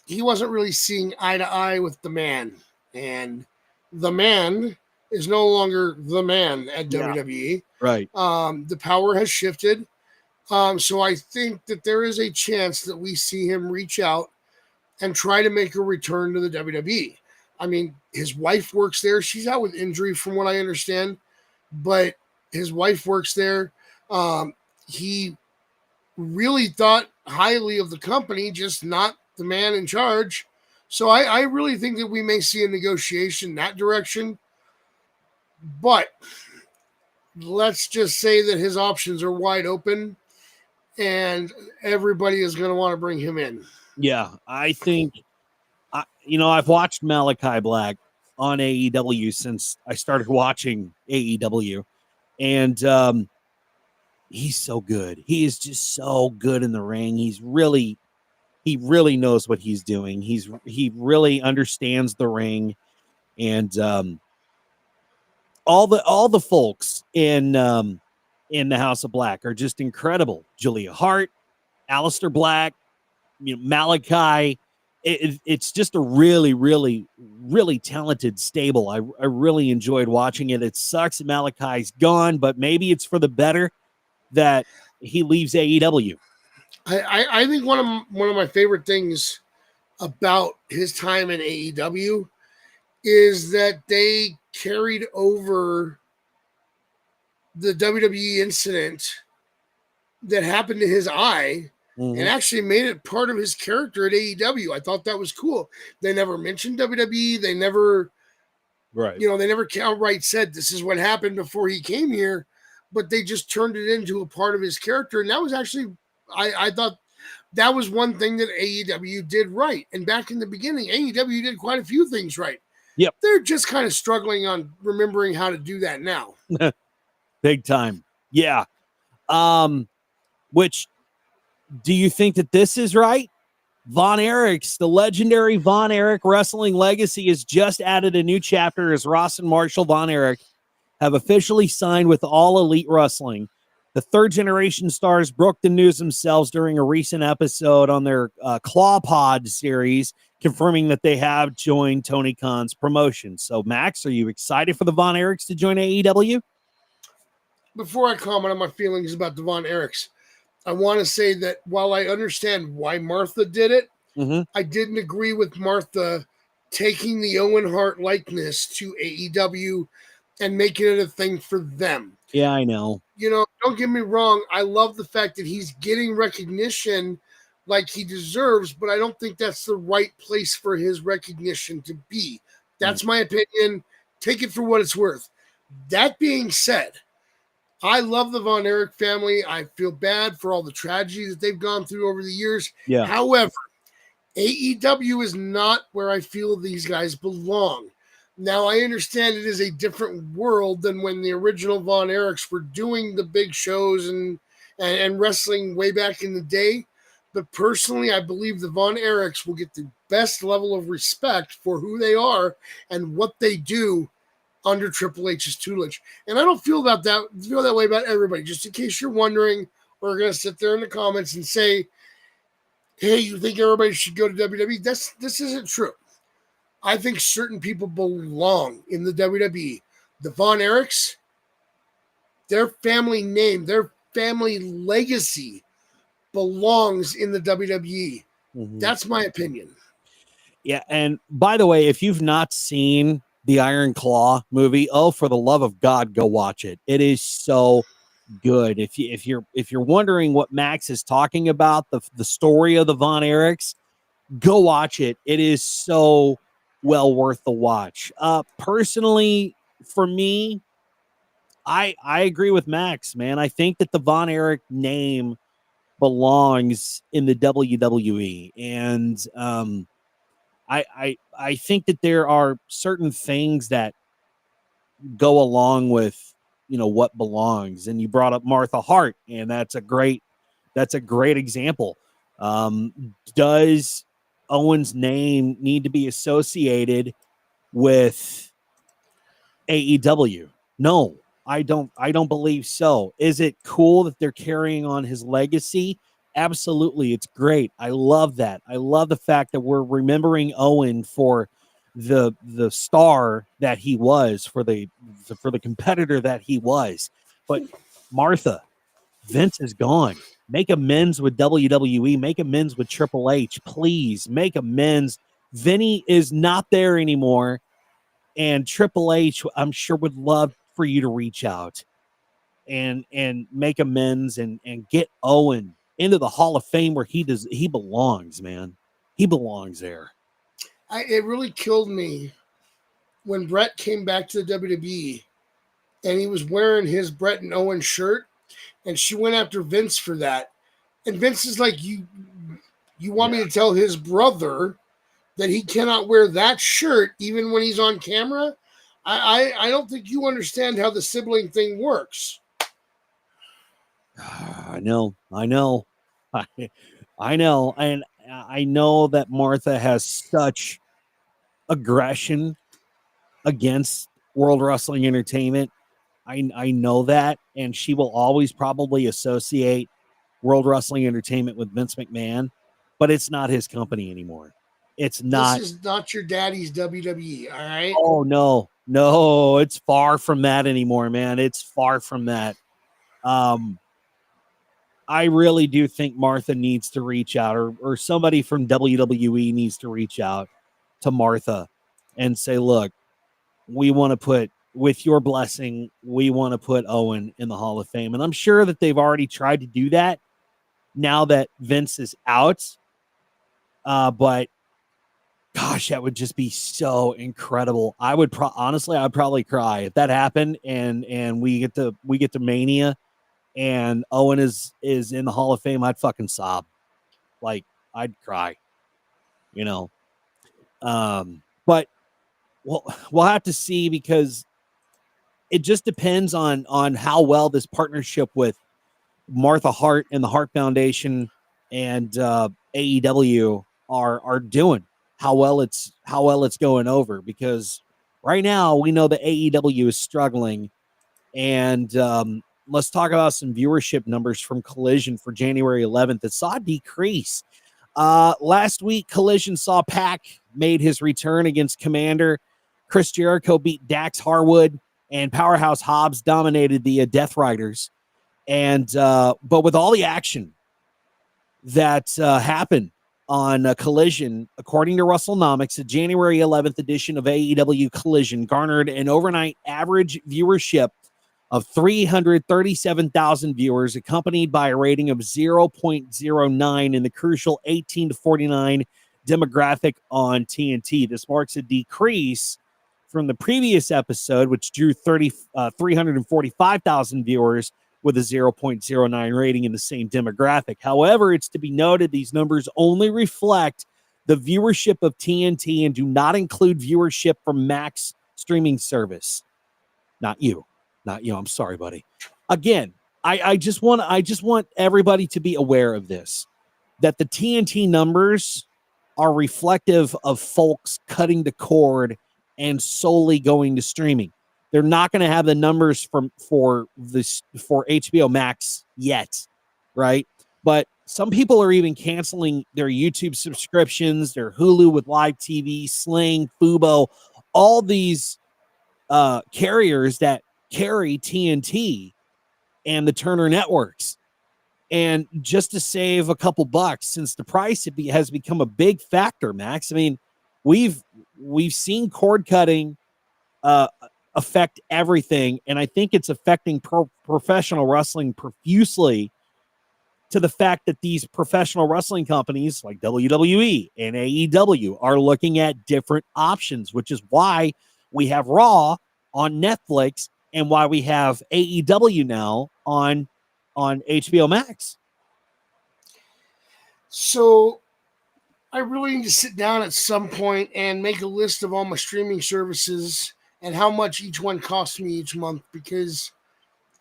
he wasn't really seeing eye to eye with the man. And the man is no longer the man at WWE. Right. The power has shifted. So I think that there is a chance that we see him reach out and try to make a return to the WWE. I mean, his wife works there. She's out with injury from what I understand, but his wife works there. He really thought highly of the company, just not the man in charge. So I really think that we may see a negotiation in that direction. But let's just say that his options are wide open and everybody is going to want to bring him in. Yeah, I think, I've watched Malachi Black on AEW since I started watching AEW, and he's so good. He is just so good in the ring. He really knows what he's doing. He really understands the ring, and all the folks in the House of Black are just incredible. Julia Hart, Aleister Black, Malachi. It's just a really, really, really talented stable. I really enjoyed watching it. It sucks that Malachi's gone, but maybe it's for the better that he leaves AEW. I think one of my favorite things about his time in AEW is that they carried over the WWE incident that happened to his eye and actually made it part of his character at AEW. I thought that was cool. They never mentioned WWE. They never, right? They never outright said this is what happened before he came here, but they just turned it into a part of his character. And that was actually, I thought that was one thing that AEW did right. And back in the beginning, AEW did quite a few things right. Yep. They're just kind of struggling on remembering how to do that now. Big time. Yeah. Which, do you think that this is right? Von Erich's, the legendary Von Erich wrestling legacy has just added a new chapter as Ross and Marshall Von Erich have officially signed with All Elite Wrestling. The third generation stars broke the news themselves during a recent episode on their Claw Pod series, confirming that they have joined Tony Khan's promotion. So, Max, are you excited for the Von Erichs to join AEW? Before I comment on my feelings about the Von Erichs, I want to say that while I understand why Martha did it, I didn't agree with Martha taking the Owen Hart likeness to AEW and making it a thing for them. Yeah, I know. Don't get me wrong. I love the fact that he's getting recognition like he deserves, but I don't think that's the right place for his recognition to be. That's my opinion. Take it for what it's worth. That being said, I love the Von Erich family. I feel bad for all the tragedy that they've gone through over the years. Yeah. However, AEW is not where I feel these guys belong. Now, I understand it is a different world than when the original Von Erichs were doing the big shows and wrestling way back in the day. But personally, I believe the Von Erichs will get the best level of respect for who they are and what they do under Triple H's tutelage. And I don't feel that way about everybody. Just in case you're wondering, we're going to sit there in the comments and say, hey, you think everybody should go to WWE? This isn't true. I think certain people belong in the WWE. The Von Erichs, their family name, their family legacy belongs in the WWE. That's my opinion. Yeah, and by the way, if you've not seen the Iron Claw movie, oh, for the love of God, go watch it. It is so good. If you're wondering what Max is talking about, the story of the Von Erichs, go watch it. It is so well worth the watch. Personally, for me, I agree with Max, man. I think that the Von Erich name belongs in the WWE, and I think that there are certain things that go along with what belongs. And you brought up Martha Hart, and that's a great example. Does Owen's name need to be associated with AEW? No, I don't believe so. Is it cool that they're carrying on his legacy? Absolutely. It's great. I love that. I love the fact that we're remembering Owen for the star that he was, for the competitor that he was. But Martha, Vince is gone. Make amends with WWE. Make amends with Triple H. Please make amends. Vinny is not there anymore. And Triple H, I'm sure, would love for you to reach out and make amends and get Owen into the Hall of Fame where he belongs, man. He belongs there. It really killed me when Brett came back to the WWE and he was wearing his Brett and Owen shirt, and she went after Vince for that. And Vince is like, you want me to tell his brother that he cannot wear that shirt even when he's on camera? I don't think you understand how the sibling thing works. I know. I know. And I know that Martha has such aggression against World Wrestling Entertainment. I know that, and she will always probably associate World Wrestling Entertainment with Vince McMahon, but it's not his company anymore. It's not. This is not your daddy's WWE, all right? Oh, no, it's far from that anymore, man. It's far from that. I really do think Martha needs to reach out, or somebody from WWE needs to reach out to Martha and say, look, we want to put, with your blessing, we want to put Owen in the Hall of Fame. And I'm sure that they've already tried to do that now that Vince is out. But gosh, that would just be so incredible. I would honestly, I'd probably cry if that happened and we get to Mania and Owen is in the Hall of Fame. I'd fucking sob. Like, I'd cry, you know. But we'll have to see, because it just depends on how well this partnership with Martha Hart and the Hart Foundation and AEW are doing, how well it's going over, because right now we know that AEW is struggling. And let's talk about some viewership numbers from Collision for January 11th. It saw a decrease. Last week, Collision saw Pac made his return against Commander. Chris Jericho beat Dax Harwood, and Powerhouse Hobbs dominated the Death Riders. And but with all the action that happened on Collision, according to Russellnomics, the January 11th edition of AEW Collision garnered an overnight average viewership of 337,000 viewers, accompanied by a rating of 0.09 in the crucial 18 to 49 demographic on TNT. This marks a decrease from the previous episode, which drew 345,000 viewers with a 0.09 rating in the same demographic. However, it's to be noted these numbers only reflect the viewership of TNT and do not include viewership from Max streaming service. Not you. I'm sorry, buddy. Again, I just want everybody to be aware of this, that the TNT numbers are reflective of folks cutting the cord and solely going to streaming. They're not going to have the numbers for HBO Max yet, right? But some people are even canceling their YouTube subscriptions, their Hulu with live TV, Sling, Fubo, all these carriers that carry TNT and the Turner networks. And just to save a couple bucks, since the price has become a big factor, Max. I mean, we've seen cord cutting affect everything, and I think it's affecting professional wrestling profusely, to the fact that these professional wrestling companies like WWE and AEW are looking at different options, which is why we have Raw on Netflix and why we have AEW now on HBO Max. So I really need to sit down at some point and make a list of all my streaming services and how much each one costs me each month, because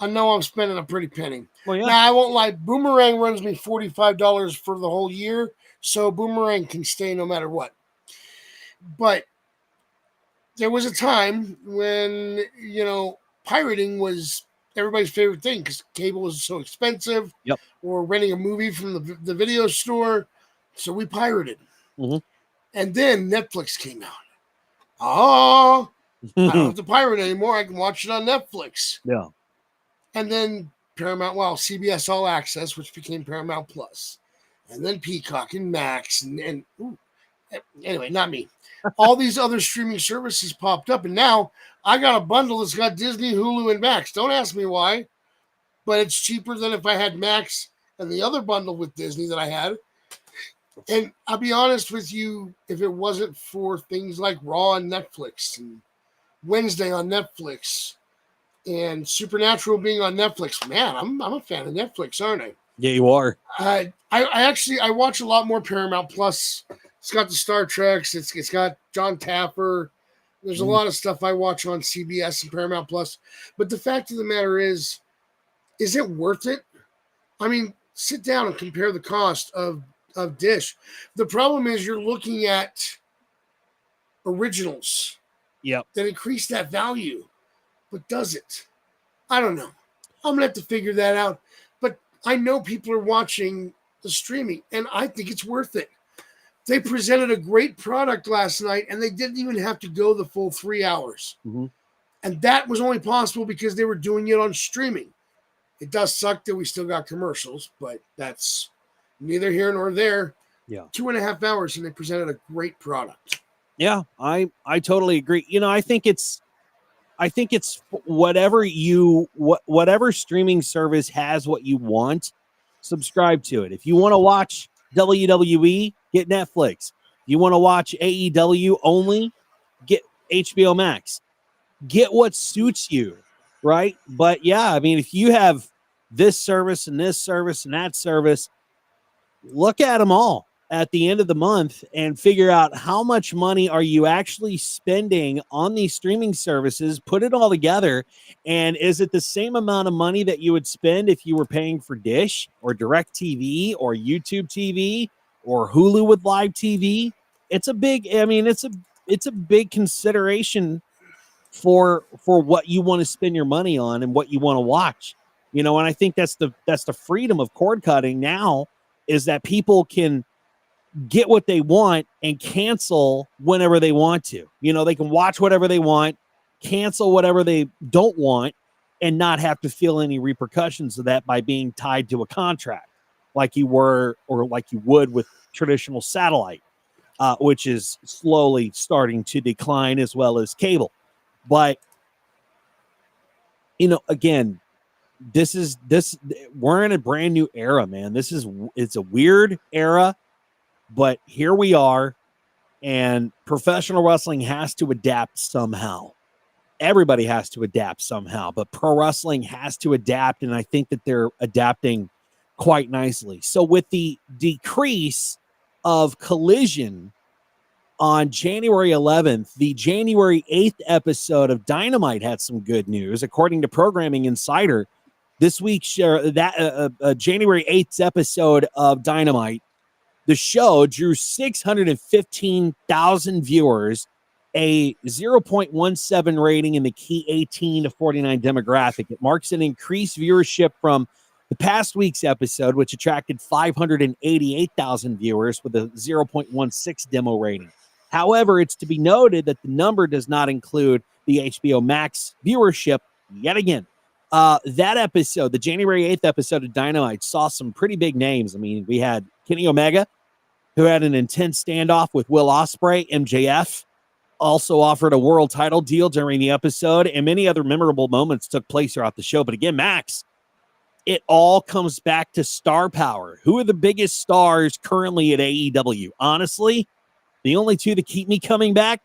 I know I'm spending a pretty penny. Well, yeah. Now, I won't lie. Boomerang runs me $45 for the whole year, so Boomerang can stay no matter what. But there was a time when, pirating was everybody's favorite thing because cable was so expensive. Yep. Or renting a movie from the video store. So we pirated. Mm-hmm. And then Netflix came out. I don't have to pirate anymore. I can watch it on Netflix. Yeah. And then CBS All Access, which became Paramount Plus, and then Peacock and Max, and anyway, not me. All these other streaming services popped up, and now I got a bundle that's got Disney, Hulu, and Max. Don't ask me why, but it's cheaper than if I had Max and the other bundle with Disney that I had. And I'll be honest with you, if it wasn't for things like Raw on Netflix and Wednesday on Netflix and Supernatural being on Netflix, man, I'm a fan of Netflix, aren't I? Yeah, you are. I watch a lot more Paramount Plus. It's got the Star Treks. It's got John Taffer. There's a lot of stuff I watch on CBS and Paramount Plus. But the fact of the matter is it worth it? I mean, sit down and compare the cost of Dish. The problem is you're looking at originals. Yep. That increase that value. But does it? I don't know. I'm going to have to figure that out. But I know people are watching the streaming, and I think it's worth it. They presented a great product last night, and they didn't even have to go the full 3 hours. Mm-hmm. And that was only possible because they were doing it on streaming. It does suck that we still got commercials, but that's neither here nor there. Yeah. 2.5 hours, and they presented a great product. Yeah, I totally agree. You know, I think it's whatever streaming service has what you want, subscribe to it. If you want to watch WWE, get Netflix. If you want to watch AEW only, get HBO Max. Get what suits you, right? But yeah, I mean, if you have this service and that service, look at them all at the end of the month and figure out how much money are you actually spending on these streaming services, put it all together, and is it the same amount of money that you would spend if you were paying for Dish or DirecTV or YouTube TV or Hulu with live TV? It's a big consideration for what you want to spend your money on and what you want to watch. You know, and I think that's the freedom of cord cutting now, is that people can get what they want and cancel whenever they want to. You know, they can watch whatever they want, cancel whatever they don't want, and not have to feel any repercussions of that by being tied to a contract like you were, or like you would with traditional satellite, which is slowly starting to decline, as well as cable. But, you know, again, we're in a brand new era, man. It's a weird era, but here we are, and professional wrestling has to adapt somehow. Everybody has to adapt somehow, but pro wrestling has to adapt, and I think that they're adapting quite nicely. So with the decrease of Collision on January 11th, the January 8th episode of Dynamite had some good news. According to Programming Insider, this week's January 8th episode of Dynamite, the show drew 615,000 viewers, a 0.17 rating in the key 18 to 49 demographic. It marks an increased viewership from the past week's episode, which attracted 588,000 viewers with a 0.16 demo rating. However, it's to be noted that the number does not include the HBO Max viewership yet again. That episode, the January 8th episode of Dynamite, saw some pretty big names. I mean, we had Kenny Omega, who had an intense standoff with Will Ospreay. MJF also offered a world title deal during the episode, and many other memorable moments took place throughout the show. But again, Max, it all comes back to star power. Who are the biggest stars currently at AEW? Honestly, the only two that keep me coming back,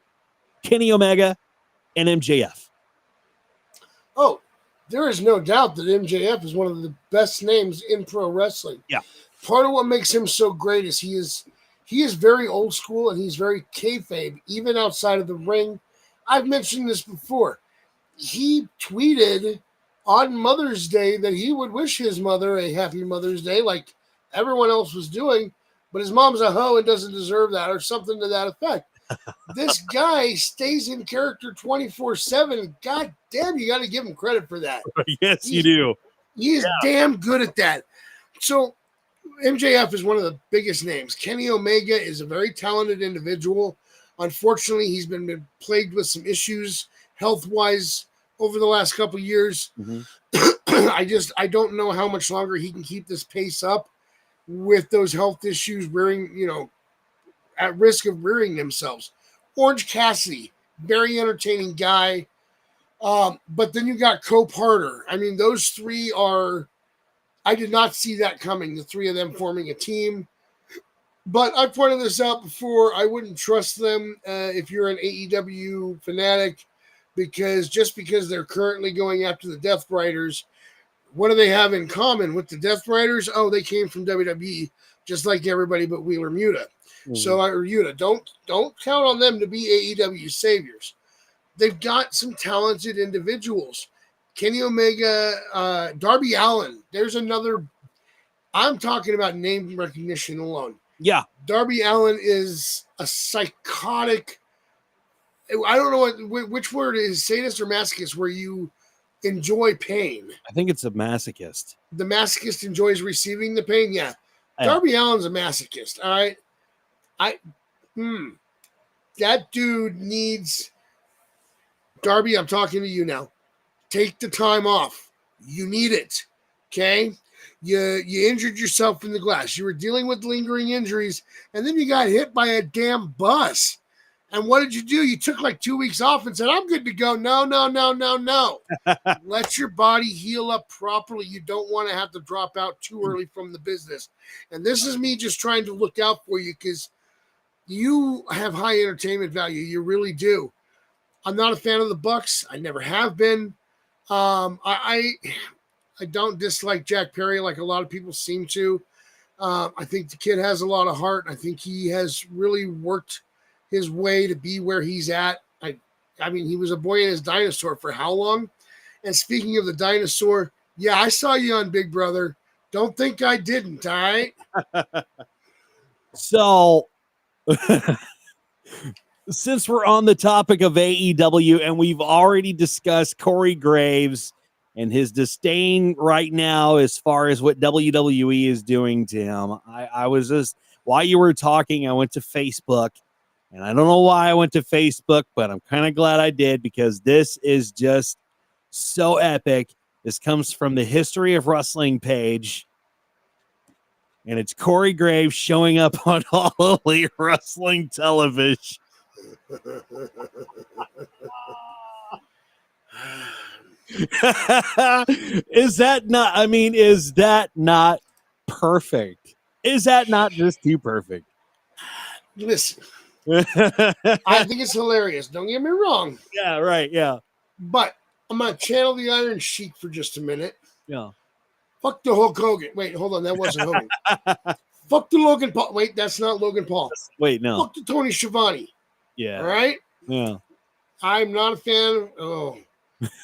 Kenny Omega and MJF. Oh, there is no doubt that MJF is one of the best names in pro wrestling. Yeah. Part of what makes him so great is he is very old school, and he's very kayfabe, even outside of the ring. I've mentioned this before. He tweeted on Mother's Day that he would wish his mother a happy Mother's Day like everyone else was doing, but his mom's a hoe and doesn't deserve that, or something to that effect. This guy stays in character 24/7. God damn, you got to give him credit for that. Yes, you do. He is damn good at that. So MJF is one of the biggest names. Kenny Omega is a very talented individual. Unfortunately, he's been plagued with some issues health-wise over the last couple of years. Mm-hmm. I don't know how much longer he can keep this pace up with those health issues at risk of rearing themselves. Orange Cassidy, very entertaining guy. But then you got Cope Harder. I mean, those three are, I did not see that coming, the three of them forming a team. But I pointed this out before, I wouldn't trust them if you're an AEW fanatic, because they're currently going after the Death Riders, what do they have in common with the Death Riders? Oh, they came from WWE, just like everybody but Wheeler Yuta. Yuta, don't count on them to be AEW saviors. They've got some talented individuals. Kenny Omega, Darby Allin. There's another. I'm talking about name recognition alone. Yeah. Darby Allin is a psychotic. I don't know which word is, sadist or masochist, where you enjoy pain. I think it's a masochist. The masochist enjoys receiving the pain. Yeah. Darby Allin's a masochist. All right. That dude needs. Darby, I'm talking to you now. Take the time off. You need it. Okay? You injured yourself in the glass. You were dealing with lingering injuries, and then you got hit by a damn bus. And what did you do? You took like 2 weeks off and said, I'm good to go. No. Let your body heal up properly. You don't want to have to drop out too early from the business. And this is me just trying to look out for you because you have high entertainment value. You really do. I'm not a fan of the Bucks. I never have been. I don't dislike Jack Perry like a lot of people seem to. I think the kid has a lot of heart. I think he has really worked his way to be where he's at. I mean, he was a boy in his dinosaur for how long? And speaking of the dinosaur, yeah, I saw you on Big Brother. Don't think I didn't, all right? So, since we're on the topic of AEW and we've already discussed Corey Graves and his disdain right now as far as what WWE is doing to him, I was just, while you were talking, I went to Facebook. And I don't know why I went to Facebook, but I'm kind of glad I did because this is just so epic. This comes from the History of Wrestling page. And it's Corey Graves showing up on All Elite Wrestling television. Is that not perfect? Is that not just too perfect? Listen. I think it's hilarious. Don't get me wrong. Yeah, right. Yeah. But I'm going to channel the Iron Sheik for just a minute. Yeah. Fuck the Hulk Hogan. Wait, hold on. That wasn't Hogan. Fuck the Logan Paul. Wait, that's not Logan Paul. Wait, no. Fuck the Tony Schiavone. Yeah. All right? Yeah. I'm not a fan of.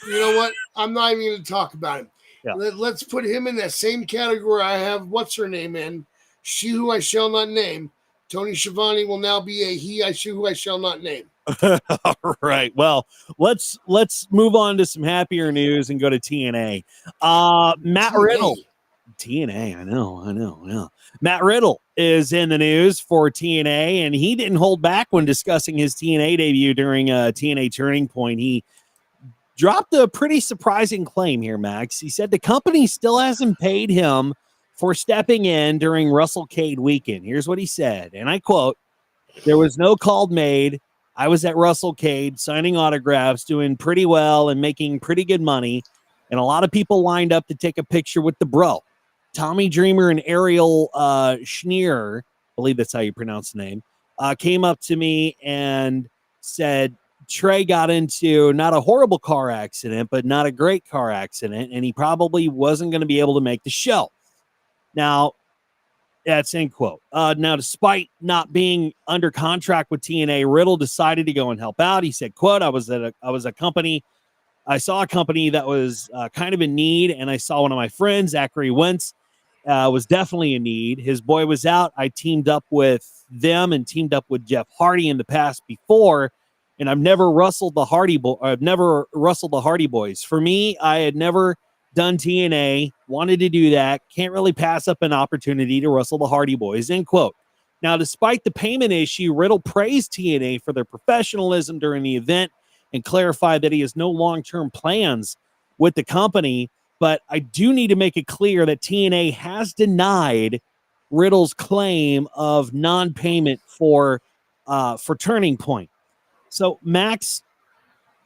You know what? I'm not even going to talk about him. Yeah. Let's put him in that same category I have what's her name in. She who I shall not name. Tony Schiavone will now be a he who I shall not name. All right. Well, let's move on to some happier news and go to TNA. Matt Riddle. TNA, I know. Yeah. Matt Riddle is in the news for TNA, and he didn't hold back when discussing his TNA debut during TNA Turning Point. He dropped a pretty surprising claim here, Max. He said the company still hasn't paid him for stepping in during WrestleCade weekend. Here's what he said, and I quote, "There was no call made. I was at WrestleCade signing autographs, doing pretty well and making pretty good money, and a lot of people lined up to take a picture with the bro. Tommy Dreamer and Ariel Schneer, I believe that's how you pronounce the name, came up to me and said Trey got into not a horrible car accident, but not a great car accident, and he probably wasn't going to be able to make the show." Now, that's end quote. Now, despite not being under contract with TNA, Riddle decided to go and help out. He said, quote, I saw a company that was kind of in need, and I saw one of my friends, Zachary Wentz, was definitely in need. His boy was out. I teamed up with them and teamed up with Jeff Hardy in the past before, and I've never wrestled the Hardy Boys. For me, I had never done TNA, wanted to do that, can't really pass up an opportunity to wrestle the Hardy Boys, end quote. Now, despite the payment issue, Riddle praised TNA for their professionalism during the event and clarified that he has no long-term plans with the company. But I do need to make it clear that TNA has denied Riddle's claim of non-payment for Turning Point. So, Max,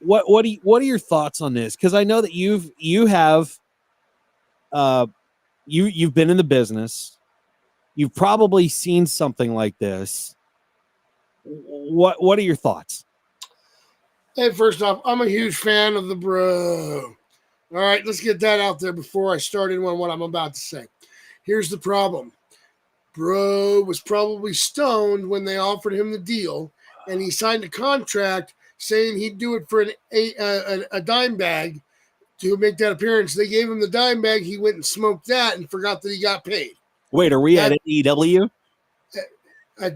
what are your thoughts on this? Because I know that you've been in the business. You've probably seen something like this. What are your thoughts? Hey, first off, I'm a huge fan of the Bro. All right, let's get that out there before I start in on what I'm about to say. Here's the problem. Bro was probably stoned when they offered him the deal, and he signed a contract saying he'd do it for a dime bag to make that appearance. They gave him the dime bag. He went and smoked that and forgot that he got paid. Wait, are we at AEW?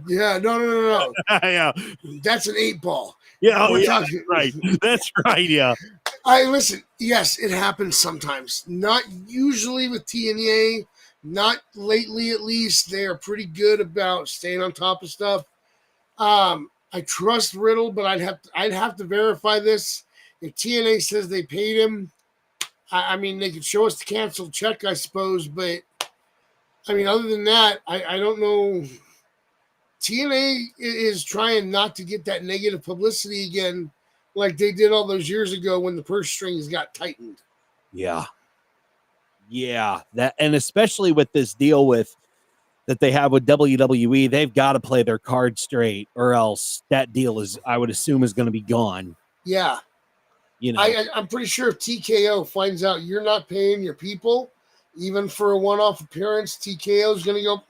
Yeah, no. Yeah. That's an 8-ball. Yeah, that's right. That's right, yeah. Listen, yes, it happens sometimes. Not usually with TNA, not lately at least. They are pretty good about staying on top of stuff. I trust Riddle, but I'd have to verify this. If TNA says they paid him, I mean, they could show us the canceled check, I suppose, but I mean, other than that, I don't know. TNA is trying not to get that negative publicity again like they did all those years ago when the purse strings got tightened. Yeah. Yeah. That, and especially with this deal that they have with WWE, they've got to play their card straight, or else that deal I would assume, is going to be gone. Yeah. You know, I'm pretty sure if TKO finds out you're not paying your people, even for a one-off appearance, TKO is going to go,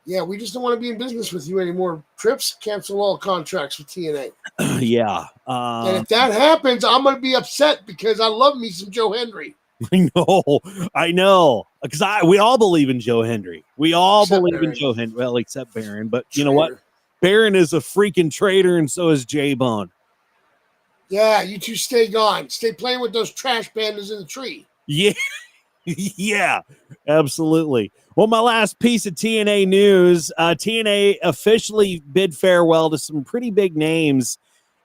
yeah, we just don't want to be in business with you anymore. Trips, cancel all contracts with TNA. Yeah. And if that happens, I'm going to be upset because I love me some Joe Hendry. I know. Because we all believe in Joe Hendry. We all believe in Joe Hendry. Well, except Baron. But you know what? Baron is a freaking traitor, and so is J-Bone. Yeah, you two stay gone. Stay playing with those trash pandas in the tree. Yeah. Yeah, absolutely. Well, my last piece of TNA news, TNA officially bid farewell to some pretty big names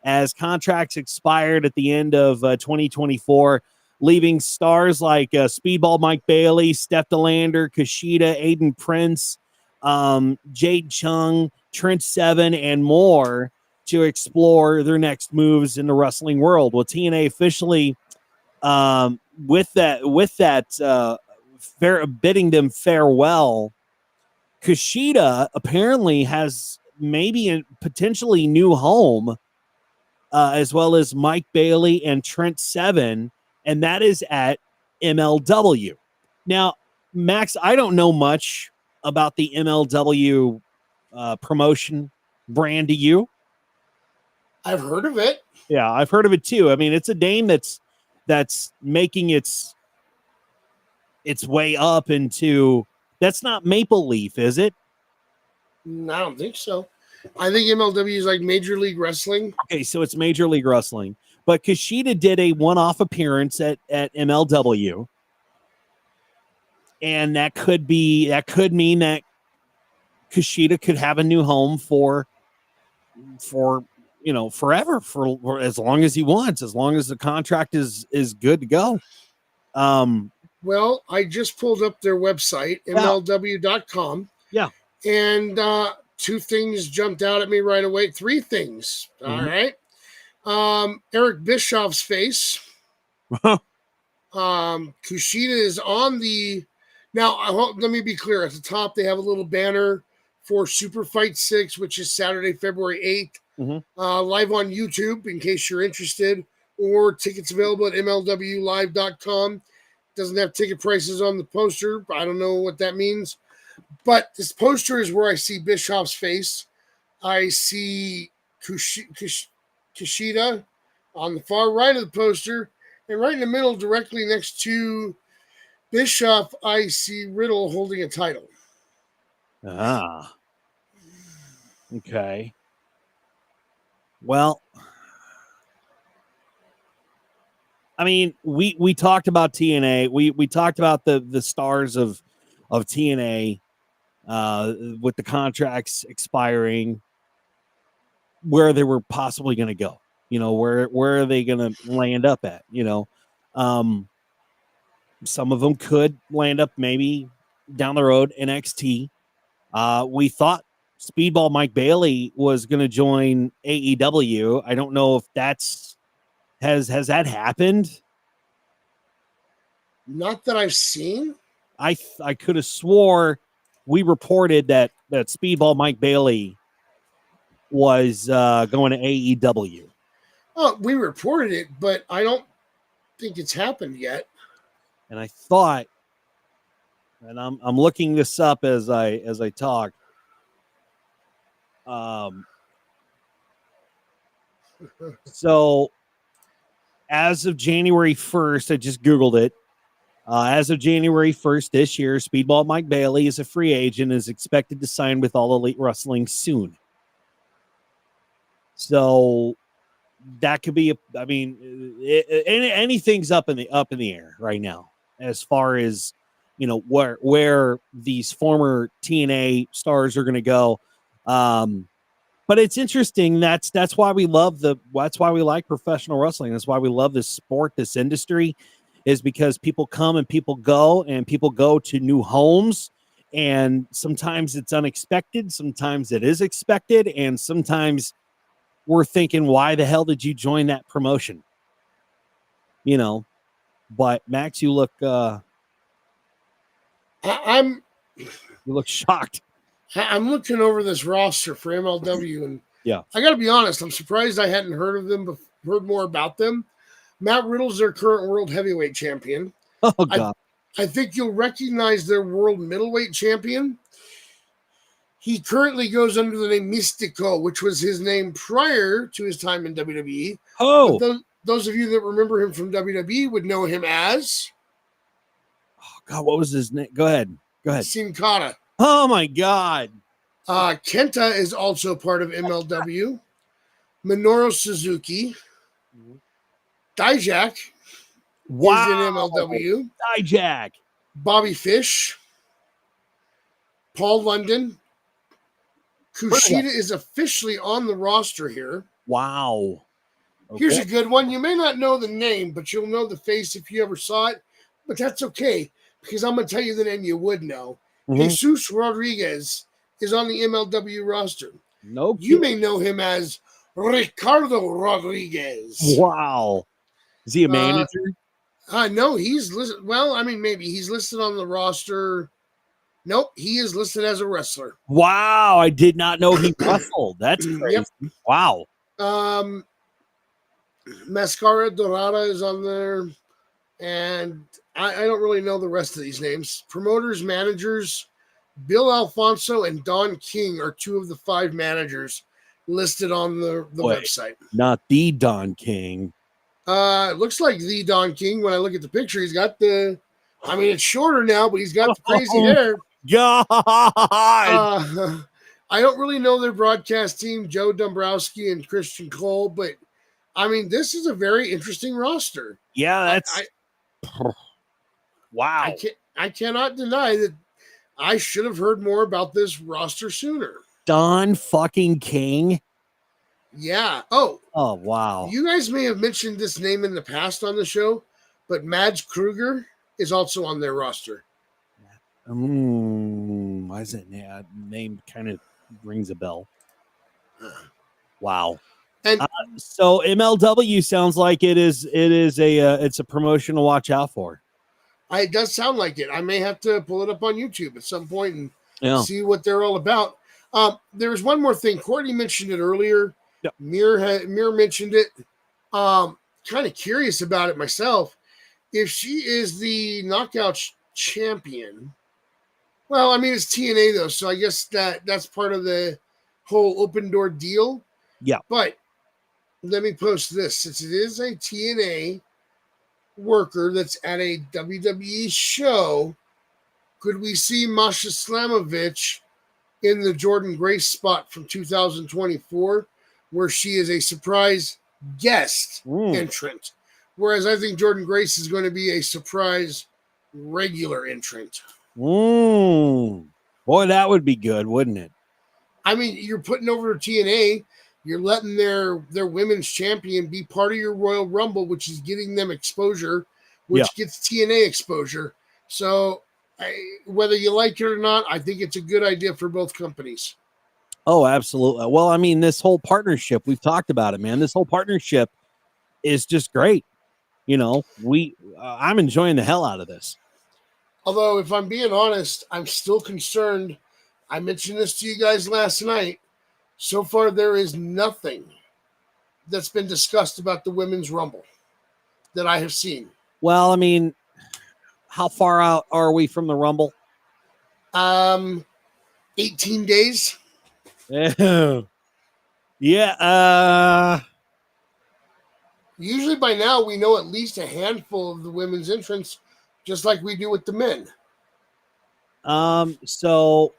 as contracts expired at the end of 2024, leaving stars like Speedball Mike Bailey, Steph DeLander, Kushida, Aiden Prince, Jade Chung, Trent Seven, and more to explore their next moves in the wrestling world. Well, TNA officially with that bidding them farewell, Kushida apparently has maybe a potentially new home, as well as Mike Bailey and Trent Seven, and that is at MLW. Now, Max, I don't know much about the MLW promotion brand. Do you? I've heard of it. Yeah, I've heard of it too. I mean, it's a name that's making its way up into, that's not Maple Leaf, is it? I don't think so. I think MLW is like Major League Wrestling. Okay, so it's Major League Wrestling. But Kushida did a one-off appearance at MLW. And that could mean that Kushida could have a new home for forever, for as long as he wants, as long as the contract is good to go. Well, I just pulled up their website, MLW.com. Yeah. And two things jumped out at me right away. Three things. All right. Eric Bischoff's face. Kushida is on the... Now, let me be clear. At the top, they have a little banner for Super Fight 6, which is Saturday, February 8th. Live on YouTube, in case you're interested. Or tickets available at MLWlive.com. Doesn't have ticket prices on the poster. I don't know what that means. But this poster is where I see Bischoff's face. I see Kushida on the far right of the poster. And right in the middle, directly next to Bischoff, I see Riddle holding a title. Ah. Okay. Well, I mean, we talked about TNA. We talked about the stars of TNA with the contracts expiring, where they were possibly going to go. You know, where are they going to land up at? You know, Some of them could land up maybe down the road NXT. We thought Speedball Mike Bailey was going to join AEW. I don't know if has that happened. Not that I've seen. I could have swore we reported that Speedball Mike Bailey was going to AEW. Oh, we reported it, but I don't think it's happened yet. And I thought, and I'm looking this up as I talk. So as of January 1st, I just Googled it. As of January 1st this year, Speedball Mike Bailey is a free agent and is expected to sign with All Elite Wrestling soon. So that could be anything's up in the air right now as far as where these former TNA stars are going to go. But it's interesting. That's why we like professional wrestling. That's why we love this sport, this industry, is because people come and people go, and people go to new homes. And sometimes it's unexpected. Sometimes it is expected. And sometimes we're thinking, why the hell did you join that promotion? But Max, you look, you look shocked. I'm looking over this roster for MLW, and yeah, I got to be honest, I'm surprised I hadn't heard of them, heard more about them. Matt Riddle's their current world heavyweight champion. Oh God, I think you'll recognize their world middleweight champion. He currently goes under the name Mystico, which was his name prior to his time in WWE. Oh, but those of you that remember him from WWE would know him as. Oh God, what was his name? Go ahead. Sin Cara. Oh my God. Kenta is also part of MLW. Minoru Suzuki. Dijak is in MLW. Dijak. Bobby Fish. Paul London. Kushida is officially on the roster here. Wow. Okay. Here's a good one. You may not know the name, but you'll know the face if you ever saw it. But that's okay, because I'm going to tell you the name you would know. Mm-hmm. Jesus Rodriguez is on the MLW roster. No, you may know him as Ricardo Rodriguez. Wow. Is he a manager? No, he's listed. Well, I mean, maybe he's listed on the roster. Nope, he is listed as a wrestler. Wow, I did not know he wrestled. That's crazy. Yep. Wow. Mascara Dorada is on there, and I don't really know the rest of these names. Promoters, managers, Bill Alfonso and Don King are two of the 5 managers listed on the website. Not the Don King. It looks like the Don King. When I look at the picture, he's got it's shorter now, but he's got the crazy hair. God. I don't really know their broadcast team, Joe Dombrowski and Christian Cole, but I mean, this is a very interesting roster. Yeah, that's wow. I cannot deny that I should have heard more about this roster sooner. Don fucking King. Yeah. Oh, wow. You guys may have mentioned this name in the past on the show, but Mads Kruger is also on their roster. Why is it name kind of rings a bell? Wow. And so MLW sounds like it's a promotion to watch out for. It does sound like it. I may have to pull it up on YouTube at some point and see what they're all about. There's one more thing. Courtney mentioned it earlier. Yep. Mir mentioned it. Kind of curious about it myself. If she is the knockout champion, well, I mean, it's TNA though, so I guess that's part of the whole open door deal. Yeah. But let me post this. Since it is a TNA worker that's at a WWE show, could we see Masha Slamovich in the Jordan Grace spot from 2024, where she is a surprise guest entrant? Whereas I think Jordan Grace is going to be a surprise regular entrant. Boy, that would be good, wouldn't it? I mean, you're putting over TNA. You're letting their women's champion be part of your Royal Rumble, which is getting them exposure which gets TNA exposure. So whether you like it or not, I think it's a good idea for both companies. Oh, absolutely. Well, I mean, this whole partnership, we've talked about it, man. This whole partnership is just great. You know, I'm enjoying the hell out of this. Although, if I'm being honest, I'm still concerned. I mentioned this to you guys last night. So far, there is nothing that's been discussed about the Women's Rumble that I have seen. Well, I mean, how far out are we from the Rumble? 18 days. Yeah. Usually by now we know at least a handful of the women's entrants, just like we do with the men. So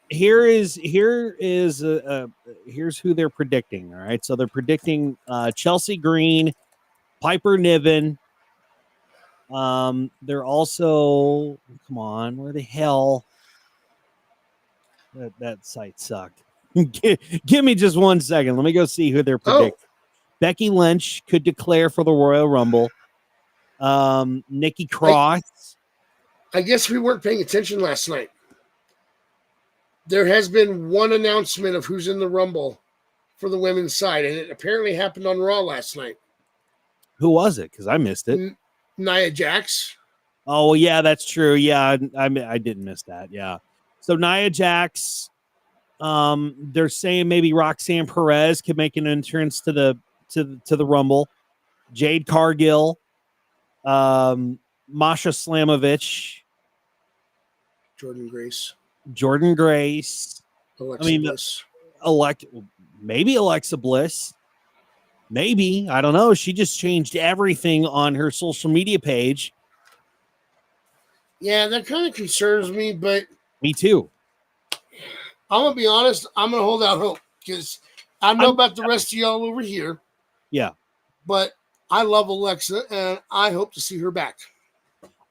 here's who they're predicting. All right. So they're predicting Chelsea Green, Piper Niven. They're also, come on, where the hell? That site sucked. Give me just 1 second. Let me go see who they're predicting. Becky Lynch could declare for the Royal Rumble. Nikki Cross. I guess we weren't paying attention last night. There has been one announcement of who's in the Rumble for the women's side, and it apparently happened on Raw last night. Who was it? Because I missed it. Nia Jax. Oh, yeah, that's true. Yeah, I didn't miss that. Yeah. So Nia Jax. They're saying maybe Roxanne Perez could make an entrance to the Rumble. Jade Cargill, Masha Slamovich, Jordan Grace, Alexa Bliss. Maybe Alexa Bliss. Maybe, I don't know. She just changed everything on her social media page. Yeah, that kind of concerns me, but me too. I'm gonna be honest. I'm gonna hold out hope because I know about the rest of y'all over here. Yeah, but I love Alexa, and I hope to see her back.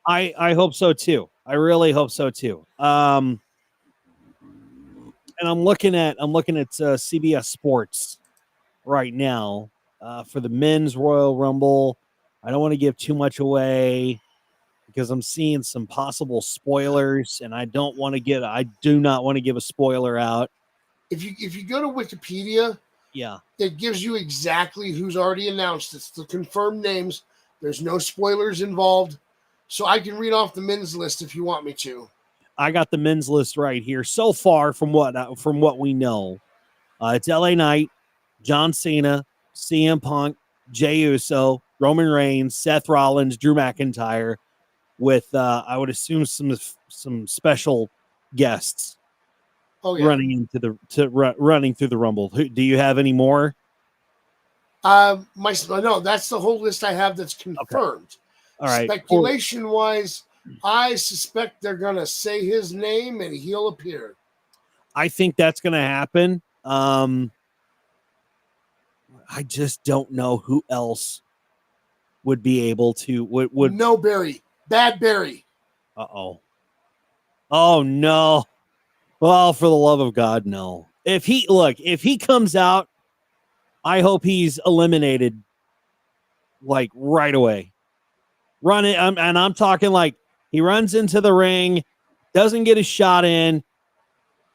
I hope so too. I really hope so too. And I'm looking at CBS Sports right now for the men's Royal Rumble. I don't want to give too much away because I'm seeing some possible spoilers, and I do not want to give a spoiler out. If you go to Wikipedia, yeah, it gives you exactly who's already announced. It's the confirmed names. There's no spoilers involved. So I can read off the men's list if you want me to. I got the men's list right here. So far, from what we know, it's LA Knight, John Cena, CM Punk, Jey Uso, Roman Reigns, Seth Rollins, Drew McIntyre, with I would assume some special guests. Oh, yeah. Running through the Rumble. Do you have any more? No, that's the whole list I have that's confirmed. Okay. All right. Speculation wise, I suspect they're gonna say his name and he'll appear. I think that's gonna happen. I just don't know who else would be able to. Would no Barry, bad Barry. Oh no. Well, for the love of God, no. If he comes out, I hope he's eliminated like right away. I'm talking like he runs into the ring, doesn't get a shot in.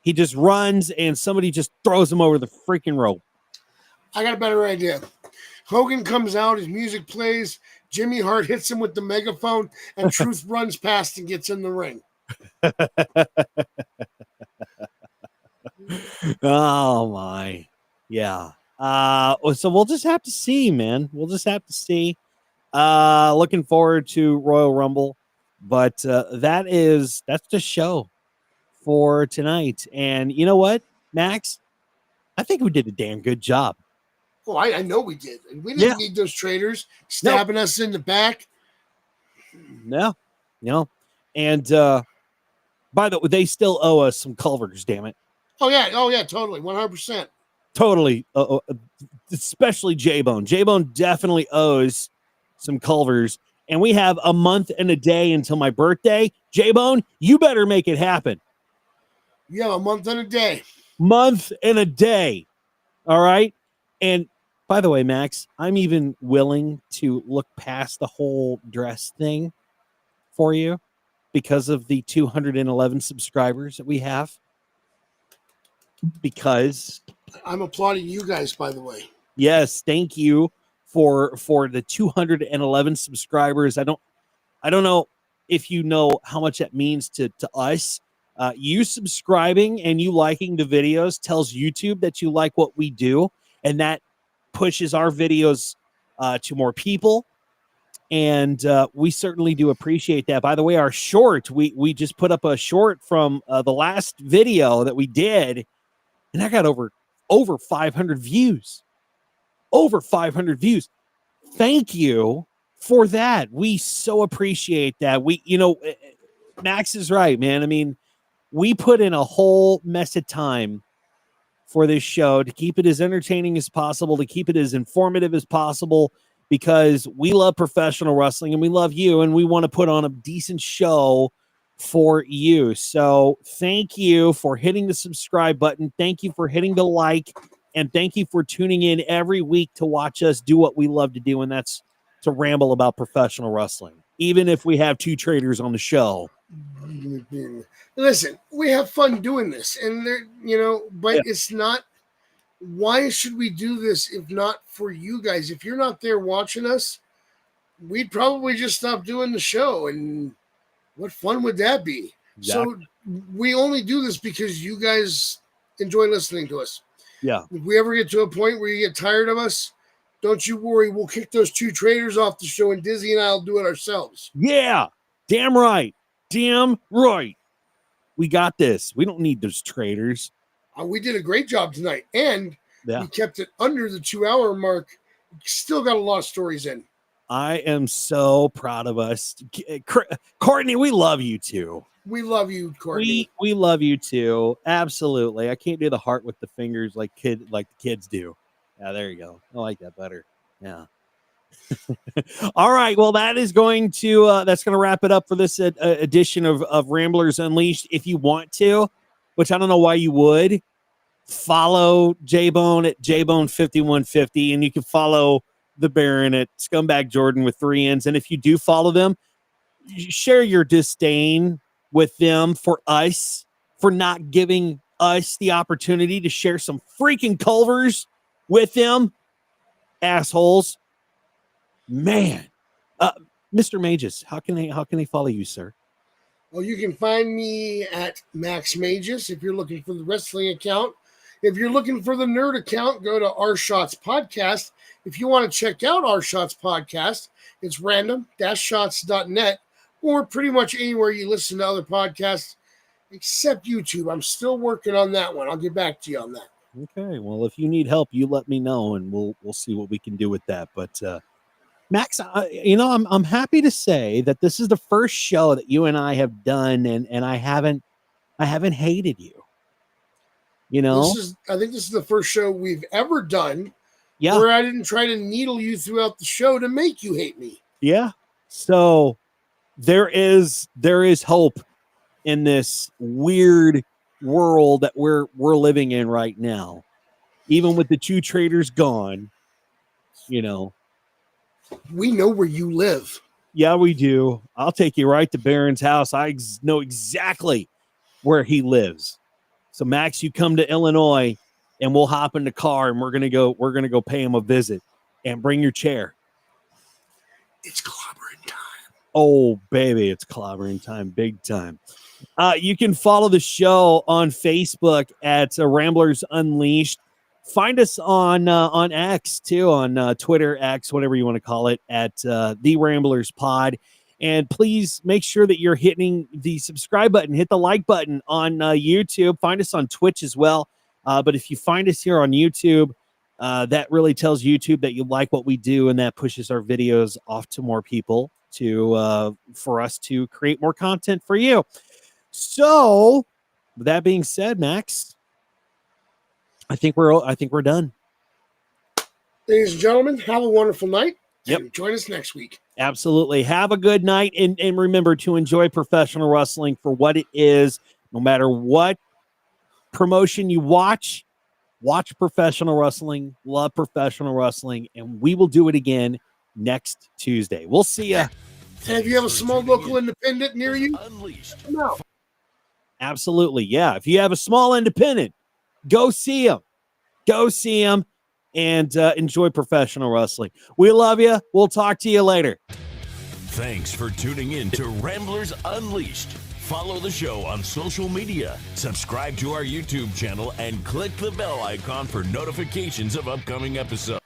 He just runs and somebody just throws him over the freaking rope. I got a better idea. Hogan comes out, his music plays, Jimmy Hart hits him with the megaphone, and Truth runs past and gets in the ring. Oh my. Yeah. So we'll just have to see, man. We'll just have to see. Looking forward to Royal Rumble, but that's the show for tonight. And you know what, Max? I think we did a damn good job. Oh, I know we did. And we didn't need those traitors stabbing us in the back. No. And by the way, they still owe us some Culvers, damn it. Oh yeah, totally, 100%. Totally, especially J-Bone. J-Bone definitely owes some Culvers, and we have a month and a day until my birthday. J-Bone, you better make it happen. You have a month and a day. Month and a day, all right? And By the way, Max, I'm even willing to look past the whole dress thing for you because of the 211 subscribers that we have. Because I'm applauding you guys, by the way. yes, thank you for the 211 subscribers. I don't know if you know how much that means to us. You subscribing and you liking the videos tells YouTube that you like what we do, and that pushes our videos to more people. And we certainly do appreciate that. By the way, our short, we just put up a short from the last video that we did, and I got over 500 views. Over 500 views. Thank you for that. We so appreciate that. Max is right, man. I mean, we put in a whole mess of time for this show to keep it as entertaining as possible, to keep it as informative as possible, because we love professional wrestling and we love you, and we want to put on a decent show for you. So thank you for hitting the subscribe button. Thank you for hitting the like, and thank you for tuning in every week to watch us do what we love to do, and that's to ramble about professional wrestling, even if we have two traders on the show. Listen, we have fun doing this, and but it's not. Why should we do this if not for you guys? If you're not there watching us, we'd probably just stop doing the show, and what fun would that be? Exactly. So we only do this because you guys enjoy listening to us. Yeah. If we ever get to a point where you get tired of us, don't you worry. We'll kick those two traders off the show, and Dizzy and I'll do it ourselves. Yeah. Damn right. Damn right. We got this. We don't need those traders. We did a great job tonight, and we kept it under the 2-hour mark. Still got a lot of stories in. I am so proud of us. Courtney, we love you too. We love you, Courtney. We love you too. Absolutely. I can't do the heart with the fingers like the kids do. Yeah, there you go. I like that better. Yeah. All right. Well, that's going to wrap it up for this edition of Ramblers Unleashed. If you want to, which I don't know why you would, follow J-Bone at J-Bone5150, and you can follow the Baron at Scumbag Jordan with 3 N's. And if you do follow them, share your disdain with them for us, for not giving us the opportunity to share some freaking Culvers with them, assholes. Man, Mr. Mages, how can they follow you, sir? Well, you can find me at Max Mages if you're looking for the wrestling account. If you're looking for the nerd account, go to Our Shots Podcast. If you want to check out Our Shots Podcast, it's random-shots.net, or pretty much anywhere you listen to other podcasts except YouTube. I'm still working on that one. I'll get back to you on that. Okay. Well, if you need help, you let me know, and we'll see what we can do with that. But Max, I'm happy to say that this is the first show that you and I have done, and I haven't hated you. I think this is the first show we've ever done where I didn't try to needle you throughout the show to make you hate me. Yeah. So there is hope in this weird world that we're living in right now. Even with the two traders gone, we know where you live. Yeah, we do. I'll take you right to Baron's house. I know exactly where he lives. So Max, you come to Illinois and we'll hop in the car and we're gonna go pay him a visit, and bring your chair. It's clobbering time. Oh baby, it's clobbering time, big time. You can follow the show on Facebook at Ramblers Unleashed. Find us on X too, on Twitter, X, whatever you want to call it, at The Ramblers Pod. And please make sure that you're hitting the subscribe button, hit the like button on YouTube. Find us on Twitch as well. But if you find us here on YouTube, that really tells YouTube that you like what we do, and that pushes our videos off to more people for us to create more content for you. So, with that being said, Max, I think we're done. Ladies and gentlemen, have a wonderful night. Yep. And join us next week. Absolutely. Have a good night, and remember to enjoy professional wrestling for what it is, no matter what promotion you watch. watch professional wrestling, love professional wrestling, and we will do it again next Tuesday. We'll see you. And if you have a small local independent near you, no. Absolutely. Yeah. If you have a small independent, go see them. Go see them and enjoy professional wrestling. We love you. We'll talk to you later. Thanks for tuning in to Ramblers Unleashed. Follow the show on social media, subscribe to our YouTube channel, and click the bell icon for notifications of upcoming episodes.